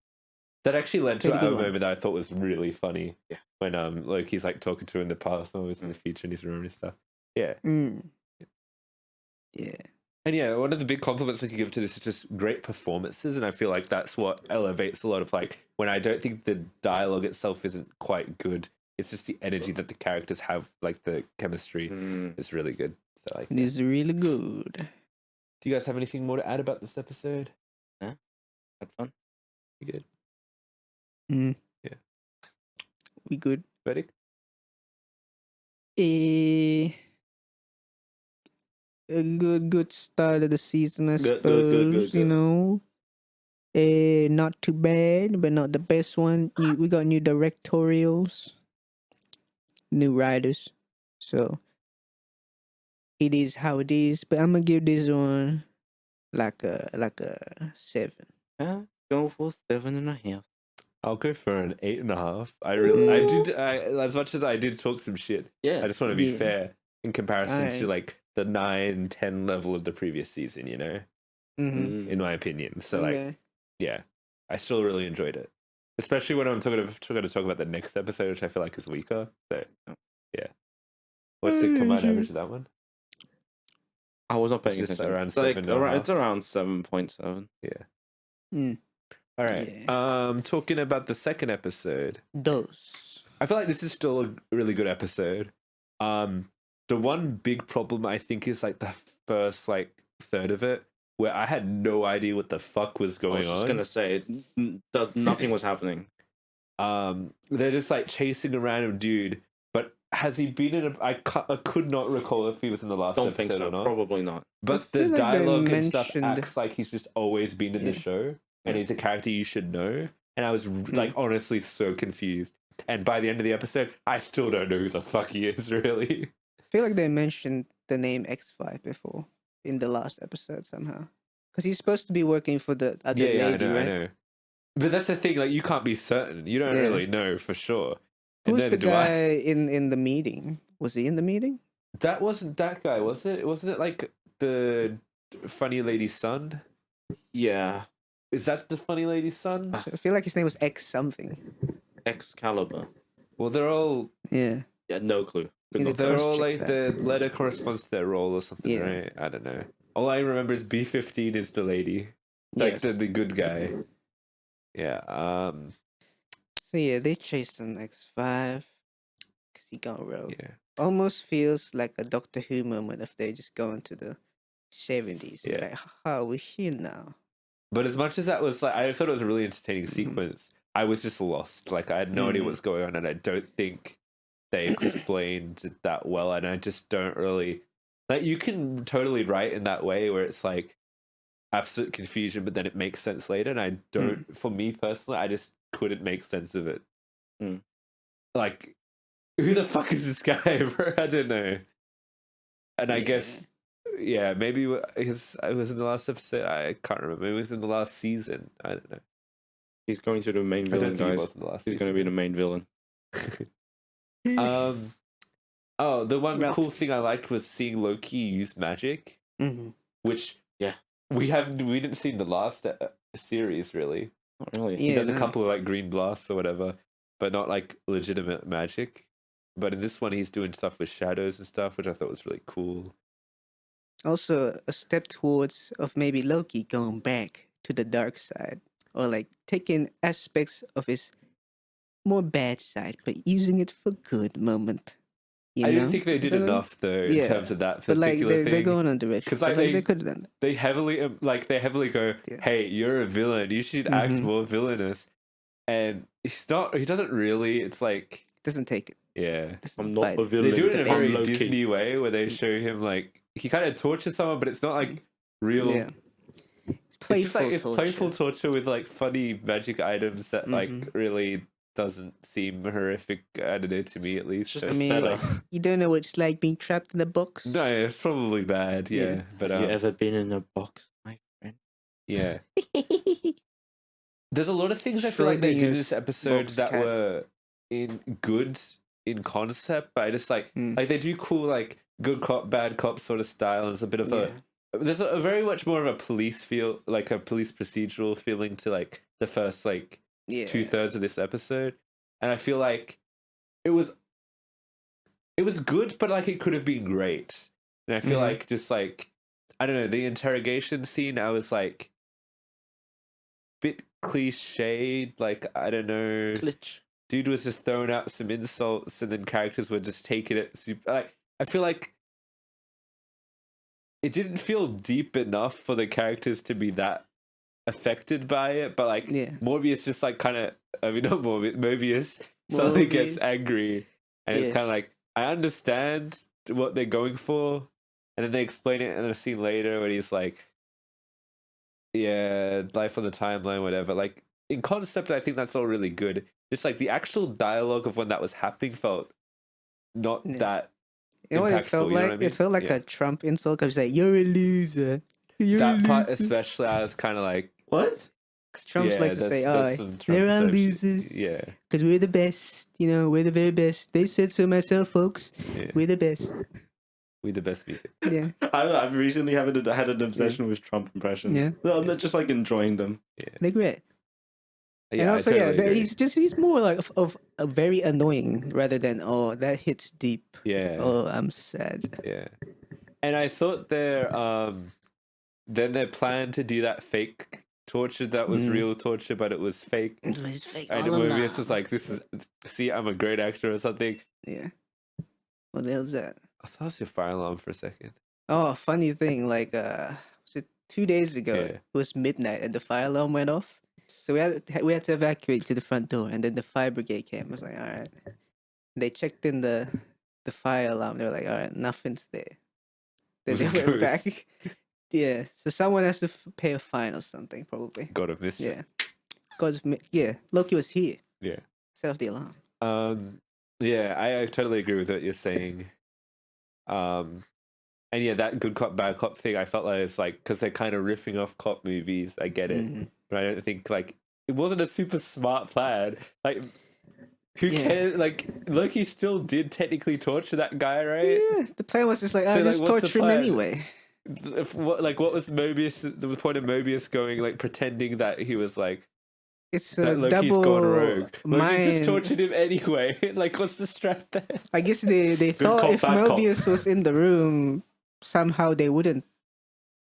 That actually led to Pretty good a one. moment that I thought was really funny. Yeah. When Loki's like talking to him in the past and always in the future and he's remembering stuff. Yeah. Yeah. And yeah, one of the big compliments I could give to this is just great performances, and I feel like that's what elevates a lot of like when I don't think the dialogue itself isn't quite good. It's just the energy that the characters have, like the chemistry is really good. So like, It is really good. do you guys have anything more to add about this episode? Had fun. You good? Yeah. We good. Ready? A good start of the season, I Good, suppose. good, good, You good. know, not too bad, but not the best one. We got new directorials, new writers, so it is how it is. But I'm gonna give this one like a 7. Yeah, go for 7.5. I'll go for an 8.5. I did. As much as I did talk some shit, Yeah. I just want to be Yeah. fair in comparison to Alright. like the 9, 10 level of the previous season. You know, in my opinion. So like, yeah, I still really enjoyed it, especially when I'm going to talk about the next episode, which I feel like is weaker. So yeah, what's the combined average of that one? I was not paying It's just attention. around It's like 7.5. it's around 7.7. Yeah. All right. Yeah. Talking about the second episode, Those. I feel like this is still a really good episode. The one big problem I think is like the first like third of it, where I had no idea what the fuck was I going was just on. gonna say nothing was happening. They're just like chasing a random dude, but has he been in a? I could not recall if he was in the last Don't episode think so. or not. Probably not. But I the feel like they dialogue and stuff mentioned- acts like he's just always been in the Yeah. show, and Yeah. he's a character you should know. And I was like honestly so confused. And by the end of the episode, I still don't know who the fuck he is really. I feel like they mentioned the name X5 before in the last episode somehow. Because he's supposed to be working for the other lady, I right? know. But that's the thing, like you can't be certain. You don't Yeah. really know for sure. And Who's the neither do I. guy in the meeting? Was he in the meeting? That wasn't that guy, was it? Wasn't it like the funny lady's son? Yeah. Is that the funny lady's son? I feel like his name was X something. Excalibur. Well, they're all Yeah. Yeah, no clue. You need to they're all cross-check like that. the letter corresponds to their role or something, Yeah. right? I don't know. All I remember is B15 is the lady, like Yes. the good guy. Yeah. So yeah, they chased an X5 because he got rogue. Yeah. Almost feels like a Doctor Who moment if they just go into the 70s. Yeah. Like, how we're here now. But as much as that was like, I thought it was a really entertaining Mm-hmm. sequence. I was just lost. Like I had no idea what's going on, and I don't think they explained it that well. And I just don't really like. You can totally write in that way where it's like absolute confusion, but then it makes sense later. And I don't. For me personally, I just couldn't make sense of it. Mm. Like, who the fuck is this guy, bro? I don't know. And I Yeah. guess, yeah, maybe I was in the last episode. I can't remember. Maybe it was in the last season. I don't know. He's going to the main I don't villain, think he guys. was in the last He's season. going to be the main villain. Oh, the one Ralph. cool thing I liked was seeing Loki use magic, Mm-hmm. which Yeah. we didn't see in the last series really. Not really. He Yeah, does a no. couple of like green blasts or whatever, but not like legitimate magic. But in this one, he's doing stuff with shadows and stuff, which I thought was really cool. Also, a step towards of maybe Loki going back to the dark side, or like taking aspects of his more bad side, but using it for good moment. You I know? didn't think they did So, enough though in yeah, terms of that But like particular they're thing. going on direction. 'Cause, But, like, like, they- they could have done that. They heavily go, Yeah. hey, you're a villain. You should act Mhm. more villainous. And he's not. He doesn't really. It's like, Doesn't take it. yeah. Doesn't I'm not bite a it. villain. They do it in a Depend- very Low-key. Disney way where they show him like he kind of tortures someone, but it's not like real. Yeah. It's It's playful. just like it's torture. playful torture with like funny magic items that like Mhm. really doesn't seem horrific. I don't know, to me at least. Just I a mean, better. you don't know what it's like being trapped in a box. No, it's probably bad. Yeah, Yeah. but Have you ever been in a box, my friend? yeah. There's a lot of things I feel like they did in this Schrodinger's episode box that cat. were good in concept, but I just like Mm. like they do cool like good cop bad cop sort of style. There's a bit of Yeah. a there's a very much more of a police feel, like a police procedural feeling to like the first like Yeah. 2/3 of this episode, and I feel like it was good, but like it could have been great. And I feel Mhm. like just like I don't know, the interrogation scene, I was like bit cliched. Like I don't know, Glitch. dude was just throwing out some insults, and then characters were just taking it super. Like I feel like it didn't feel deep enough for the characters to be that affected by it. But like Yeah. Morbius just like kind of, I mean not Mobius suddenly gets Morbius. angry, and it's Yeah. kind of like I understand what they're going for, and then they explain it in a scene later when he's like, yeah, life on the timeline, whatever. Like in concept, I think that's all really good. Just like the actual dialogue of when that was happening felt not Yeah. that You know what it impactful, felt you know like? what I mean? It felt like Yeah. a Trump insult because like, you're a loser. You're that a part loser. especially. I was kind of like, What? 'Cause Trumps yeah, like to say, that's oh, some Trump they're all perception. losers. Yeah, Because we're the best. You know, we're the very best. They said so myself, folks. yeah. We're the best. We the best music. Yeah. I don't know. I've recently had an obsession with Trump impressions. Yeah. No, I'm not just like enjoying them. They're great. Yeah, And I also, totally agree. he's more like of a very annoying rather than, oh, that hits deep. Yeah, Oh, I'm sad. yeah. And I thought then their plan to do that fake torture that was real torture, but it was fake. It was fake And all Mobius was along. like, see, I'm a great actor or something. Yeah. What the hell's that? I thought it was your fire alarm for a second. Oh, funny thing, like was it 2 days ago? Yeah. It was midnight and the fire alarm went off. So we had to evacuate to the front door, and then the fire brigade came. I was like, all right. They checked in the fire alarm. They were like, all right, nothing's there. Then Was they it went ghost? back. Yeah, so someone has to pay a fine or something, probably. God of mischief. Yeah, yeah. Loki was here. Yeah. Set off the alarm. Yeah, I totally agree with what you're saying. And yeah, that good cop, bad cop thing, I felt like it's like, because they're kind of riffing off cop movies, I get it. Mhm. But I don't think, like, it wasn't a super smart plan. Like, who Yeah. cares? Like, Loki still did technically torture that guy, right? Yeah, the plan was just like, So, like, just what's the torture him plan? anyway. What was Mobius, the point of Mobius going, like, pretending that he was, like, It's a that Loki's double gone rogue. Loki mind. just tortured him anyway. Like, what's the strat there? I guess they thought cop, if bad cop. Mobius was in the room, somehow they wouldn't,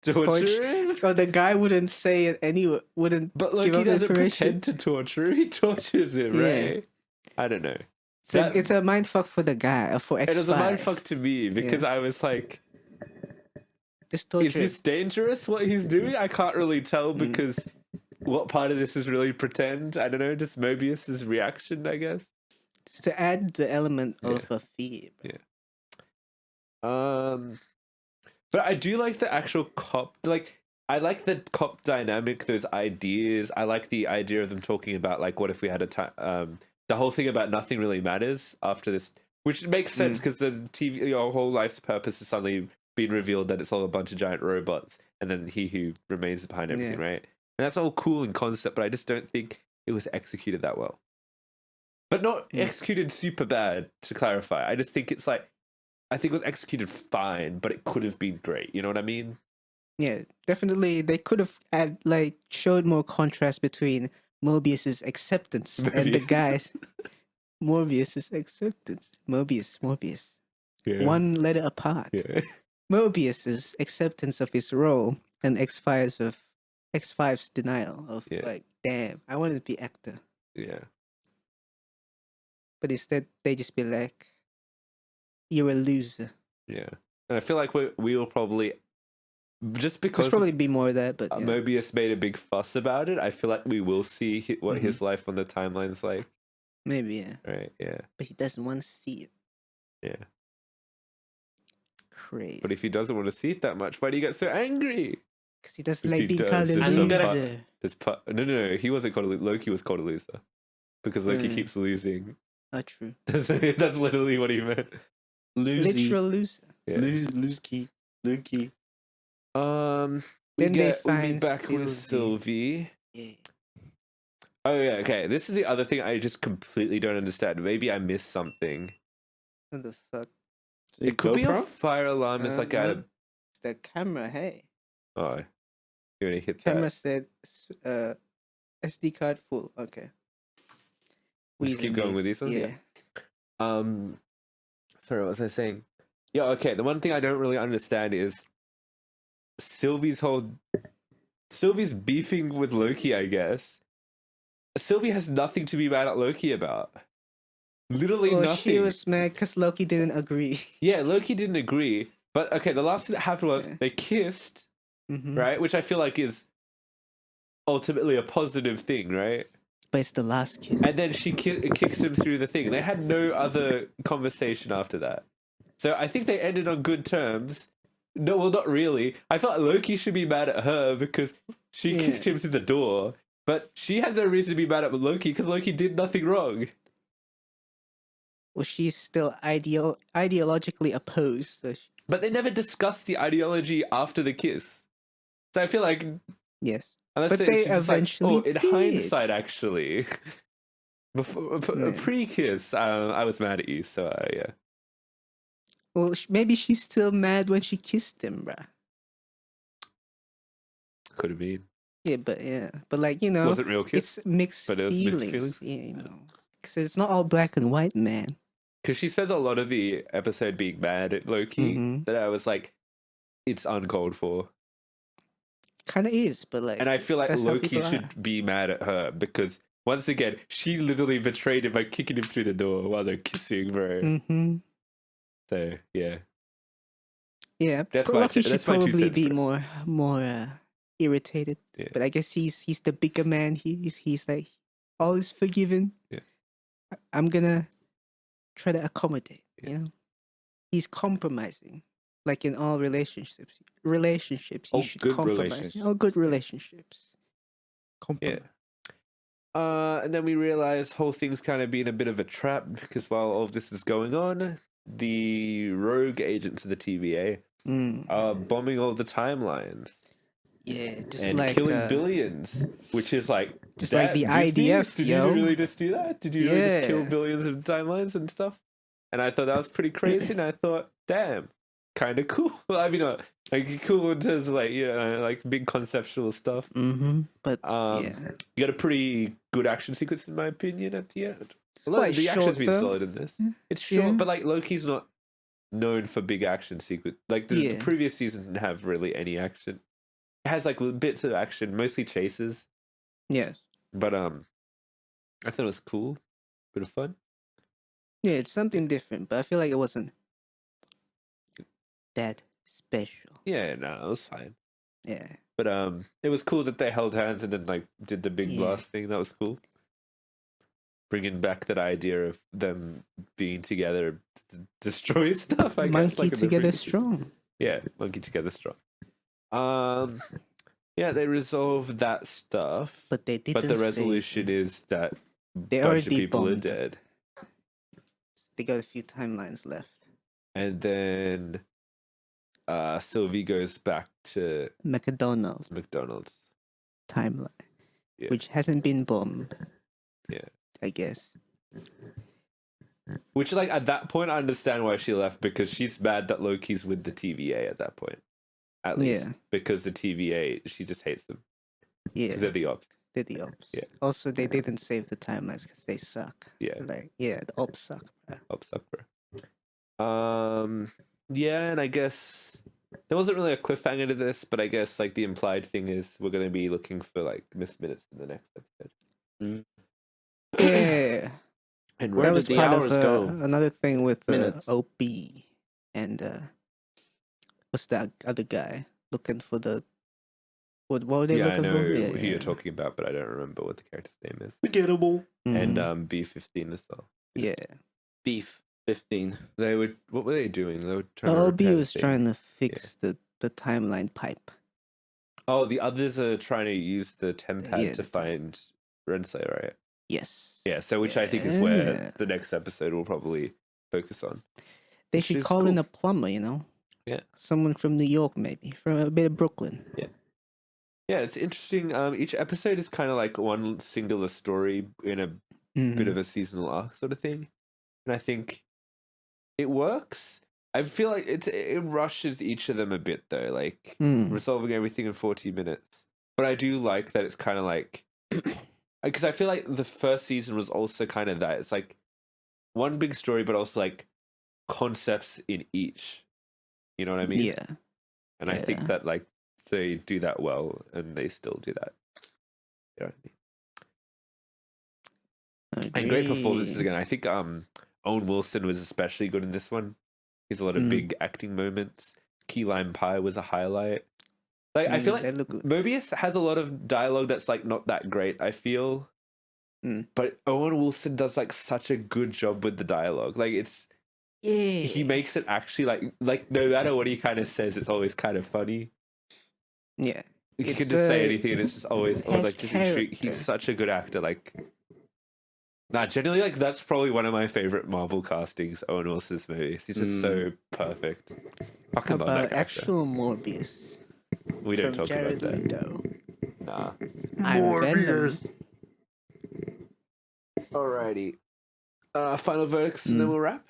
Torture him? or the guy wouldn't say it anyway, wouldn't But give Loki up doesn't information. pretend to torture him. He tortures him, Yeah. right? I don't know. It's a mind fuck for the guy, or for X5. It was a mindfuck to me because I was like, Just torture is this dangerous what he's doing? I can't really tell because what part of this is really pretend? I don't know, just Mobius's reaction, I guess. just to add the element Yeah. of a fear. But I do like the actual cop, like, I like the cop dynamic, those ideas. I like the idea of them talking about, like, what if we had a time, the whole thing about nothing really matters after this, which makes sense because the TV, your whole life's purpose is suddenly being revealed that it's all a bunch of giant robots, and then he who remains behind everything, right? And that's all cool in concept, but I just don't think it was executed that well. But not executed super bad, to clarify. I just think it's like, I think it was executed fine, but it could have been great. You know what I mean? Yeah, definitely. They could have showed more contrast between Mobius's acceptance and the Mobius. guys. Morbius's acceptance. Mobius. Yeah. One letter apart. Yeah. Mobius's acceptance of his role and X5's denial of like, damn, I wanted to be actor. Yeah. But instead they just be like, you're a loser. Yeah. And I feel like we will probably, just because There's probably be more of that, but yeah. Mobius made a big fuss about it, I feel like we will see what his life on the timeline's like. Maybe, yeah. Right, yeah. But he doesn't want to see it. Yeah. Crazy. But if he doesn't want to see it that much, why do you get so angry? Because he doesn't If like he being does, called a there's some loser. No. He wasn't called a loser. Loki was called a loser. Because Loki keeps losing. Not true. That's literally what he meant. Literal loser. Yeah. Lose key. We Then they get find back with Sylvie. Yeah. Oh yeah, okay. This is the other thing I just completely don't understand. Maybe I missed something. What the fuck? It could be a fire alarm. It's like no. a It's the camera. Hey, Oh, you already hit camera that. said SD card full. Okay. Just keep going with these ones. Yeah. Sorry, what was I saying? Yeah. Okay. The one thing I don't really understand is Sylvie's beefing with Loki. I guess Sylvie has nothing to be mad at Loki about. Literally Well, nothing. she was mad because Loki didn't agree. Yeah, Loki didn't agree. But okay, the last thing that happened was Yeah. they kissed, Mm-hmm. right? Which I feel like is ultimately a positive thing, right? But it's the last kiss. And then she kicks him through the thing. They had no other conversation after that. So I think they ended on good terms. No, well, not really. I thought Loki should be mad at her because she kicked him through the door. But she has no reason to be mad at Loki because Loki did nothing wrong. Well, she's still ideologically opposed. So But they never discussed the ideology after the kiss. So I feel like yes. unless But they she's just eventually like, in did. hindsight, actually, before pre-kiss, I was mad at you. So yeah, Well, maybe she's still mad when she kissed him, bruh. could have been. Yeah, but like Wasn't real kiss, it's mixed but it was feelings. mixed feelings. Yeah, because it's not all black and white, man. Because she spends a lot of the episode being mad at Loki. Mhm. That I was like, it's uncalled for. Kind of is, but like, And I feel like that's how Loki people should be mad at her because once again, she literally betrayed him by kicking him through the door while they're kissing, bro. Mm-hmm. So yeah, Yeah, That's but my Loki two- should that's my two probably cents be for it. more irritated. Yeah. But I guess he's the bigger man. He's like, all is forgiven. Yeah. I'm gonna try to accommodate. Yeah. You know, he's compromising. Like in all relationships, you All should good compromise. relationships. All good relationships. yeah. Compromise. And then we realize whole thing's kind of been a bit of a trap because while all of this is going on, the rogue agents of the TVA Mm. are bombing all the timelines Yeah, just and like killing billions, which is like just like the damn, Disney, IDF, Did yo. you really just do that? Did you really just kill Yeah. billions of timelines and stuff? And I thought that was pretty crazy. And I thought, damn, kind of cool. Well, I mean, like cool in terms of like like big conceptual stuff. Mm-hmm. But You got a pretty good action sequence in my opinion at the end. it's A lot of quite the action's short been though. solid in this. It's short, Yeah. but like Loki's not known for big action sequence. Like the Yeah. previous season didn't have really any action. It has like bits of action, mostly chases. Yes. But I thought it was cool, bit of fun. Yeah, it's something different, but I feel like it wasn't that special. Yeah, no, it was fine. Yeah. But it was cool that they held hands and then like did the big Yeah. blast thing. That was cool. Bringing back that idea of them being together to destroy stuff. I guess Monkey like in the together previous- strong. Yeah, monkey together strong. Yeah, they resolved that stuff, But they didn't. but the say resolution is that They a bunch of already people are bombed. dead, They got a few timelines left. and then Sylvie goes back to McDonald's McDonald's. timeline, Yeah. which hasn't been bombed. Yeah. I guess. Which, like, at that point, I understand why she left because she's mad that Loki's with the TVA at that point. At least. Yeah. Because the TVA, she just hates them. Yeah. Because they're the ops. They're the ops. Yeah. Also, they didn't save the timelines because they suck. Yeah. Like, yeah, the ops suck. Bro. Ops suck, bro. Yeah, and I guess there wasn't really a cliffhanger to this, but I guess, like, the implied thing is we're going to be looking for, like, Miss Minutes in the next episode. Yeah. And Where That did was the part hours of go? another thing with Minutes. OP and what's that other guy looking for the what were they yeah, I looking know for? who you're talking about, but I don't remember what the character's name is. Forgettable. And Mhm. B15 as well. yeah, Beef 15. They would. What were they doing? They were trying OB to repair was the thing. trying to fix the timeline pipe. Oh, the others are trying to use the tempad Yeah, to the temp. find Renslayer, right? Yes. Yeah. So, which I think is where Yeah. the next episode will probably focus on. They which should is call in cool. a plumber. You know. Yeah. Someone from New York, maybe from a bit of Brooklyn. Yeah, it's interesting. Each episode is kind of like one singular story in a bit Mhm. of a seasonal arc sort of thing, and I think it works. I feel like it rushes each of them a bit though, like resolving everything in 40 minutes. But I do like that it's kind of like, because I feel like the first season was also kind of that. It's like one big story, but also like concepts in each. You know what I mean? Yeah. And I think that like they do that well, and they still do that. You know what I mean? And great performances again. I think Owen Wilson was especially good in this one. He's a lot of big acting moments. Key Lime Pie was a highlight. Like I feel like Mobius has a lot of dialogue that's like not that great, I feel. But Owen Wilson does like such a good job with the dialogue. Like he makes it actually like no matter what he kind of says, it's always kind of funny. Yeah. He can just say anything and it's just always like just intriguing. He's such a good actor. Like generally like that's probably one of my favorite Marvel castings, Owen Wilson's movies. He's just so perfect. Fucking love that character. Actual Morbius. We don't talk Jared about that. Leto. Nah. Morbius. Alrighty. Final verdicts and then we'll wrap.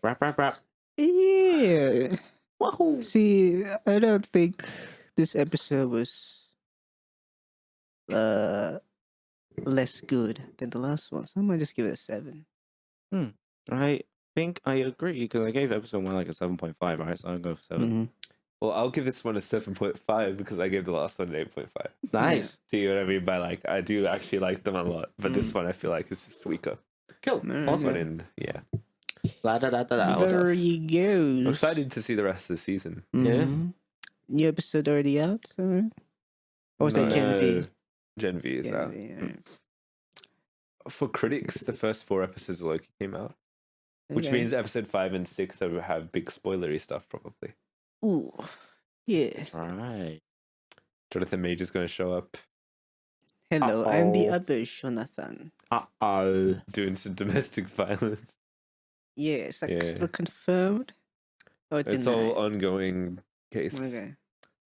Wrap. Yeah. Wahoo. See, I don't think this episode was less good than the last one, so I might just give it a 7. I think I agree because I gave episode 1 like a 7.5, right? So I'll go for 7. Well, I'll give this one a 7.5 because I gave the last one an 8.5. Nice. See what I mean by like, I do actually like them a lot, but this one I feel like is just weaker. Cool. Awesome. And yeah. There you go. I'm excited to see the rest of the season. Yeah. New episode already out? Or was that Gen V? Gen V is out. For critics, the first 4 episodes of Loki came out, which means episode 5 and 6 will have big spoilery stuff probably. Ooh, yeah. Right. Jonathan Major's going to show up. Hello, I'm the other Jonathan. Doing some domestic violence. Yeah, it's like still confirmed. Or it's all ongoing case. Okay.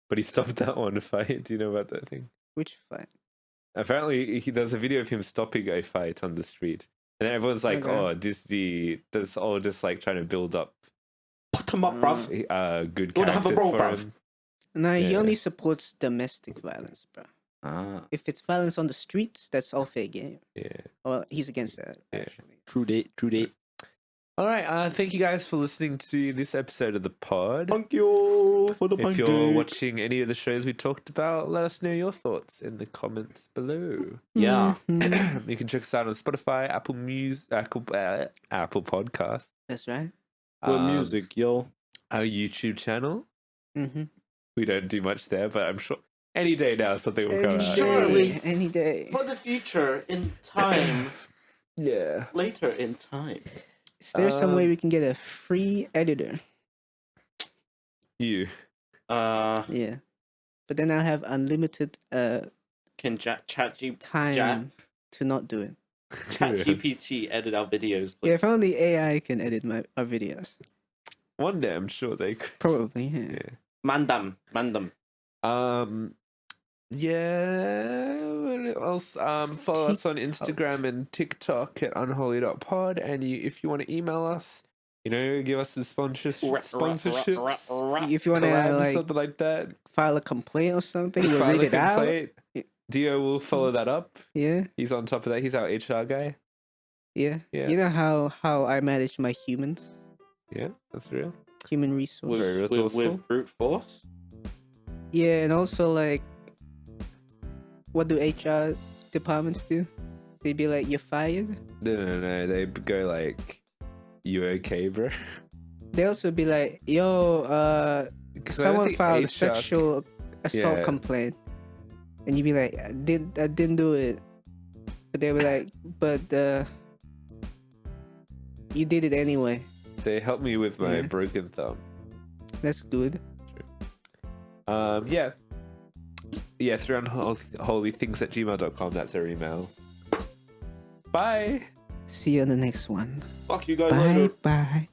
But he stopped that one fight. Do you know about that thing? Which fight? Apparently, there's a video of him stopping a fight on the street. And everyone's like, that's all just like trying to build up. Put him up, bruv. Good character for him. No, he only supports domestic violence, bro. If it's violence on the streets, that's all fair game. Yeah. Well, he's against that, actually. True date. All right. Thank you guys for listening to this episode of the pod. Thank you for the If you're watching any of the shows we talked about, let us know your thoughts in the comments below. Yeah. You can check us out on Spotify, Apple Podcasts. That's right. Good music, yo. Our YouTube channel. We don't do much there, but I'm sure any day now something will come out. Surely. Any day. For the future, in time. Yeah. Later in time. Is there some way we can get a free editor? You. Yeah. But then I'll have unlimited can ChatGPT time to not do it. ChatGPT edit our videos. Yeah, if only AI can edit our videos. One day I'm sure they could. Probably, yeah. Mandam. Yeah. What else? Follow us on Instagram and TikTok at unholy.pod. And if you want to email us, give us some sponsorships. If you want to something like that, file a complaint or something, we'll read it out. Dio will follow that up. Yeah. He's on top of that. He's our HR guy. Yeah. You know how I manage my humans? Yeah, that's real. Human resource. Very resourceful. With brute force? Yeah, and also like, what do HR departments do? They'd be like, you're fired? No. They go like, you okay, bro? They also be like, yo, someone filed a sexual assault complaint. And you'd be like, I didn't do it. But they were like, but you did it anyway. They helped me with my broken thumb. That's good. Yeah, through unholythings@gmail.com. That's our email. Bye. See you on the next one. Fuck you guys later. Bye.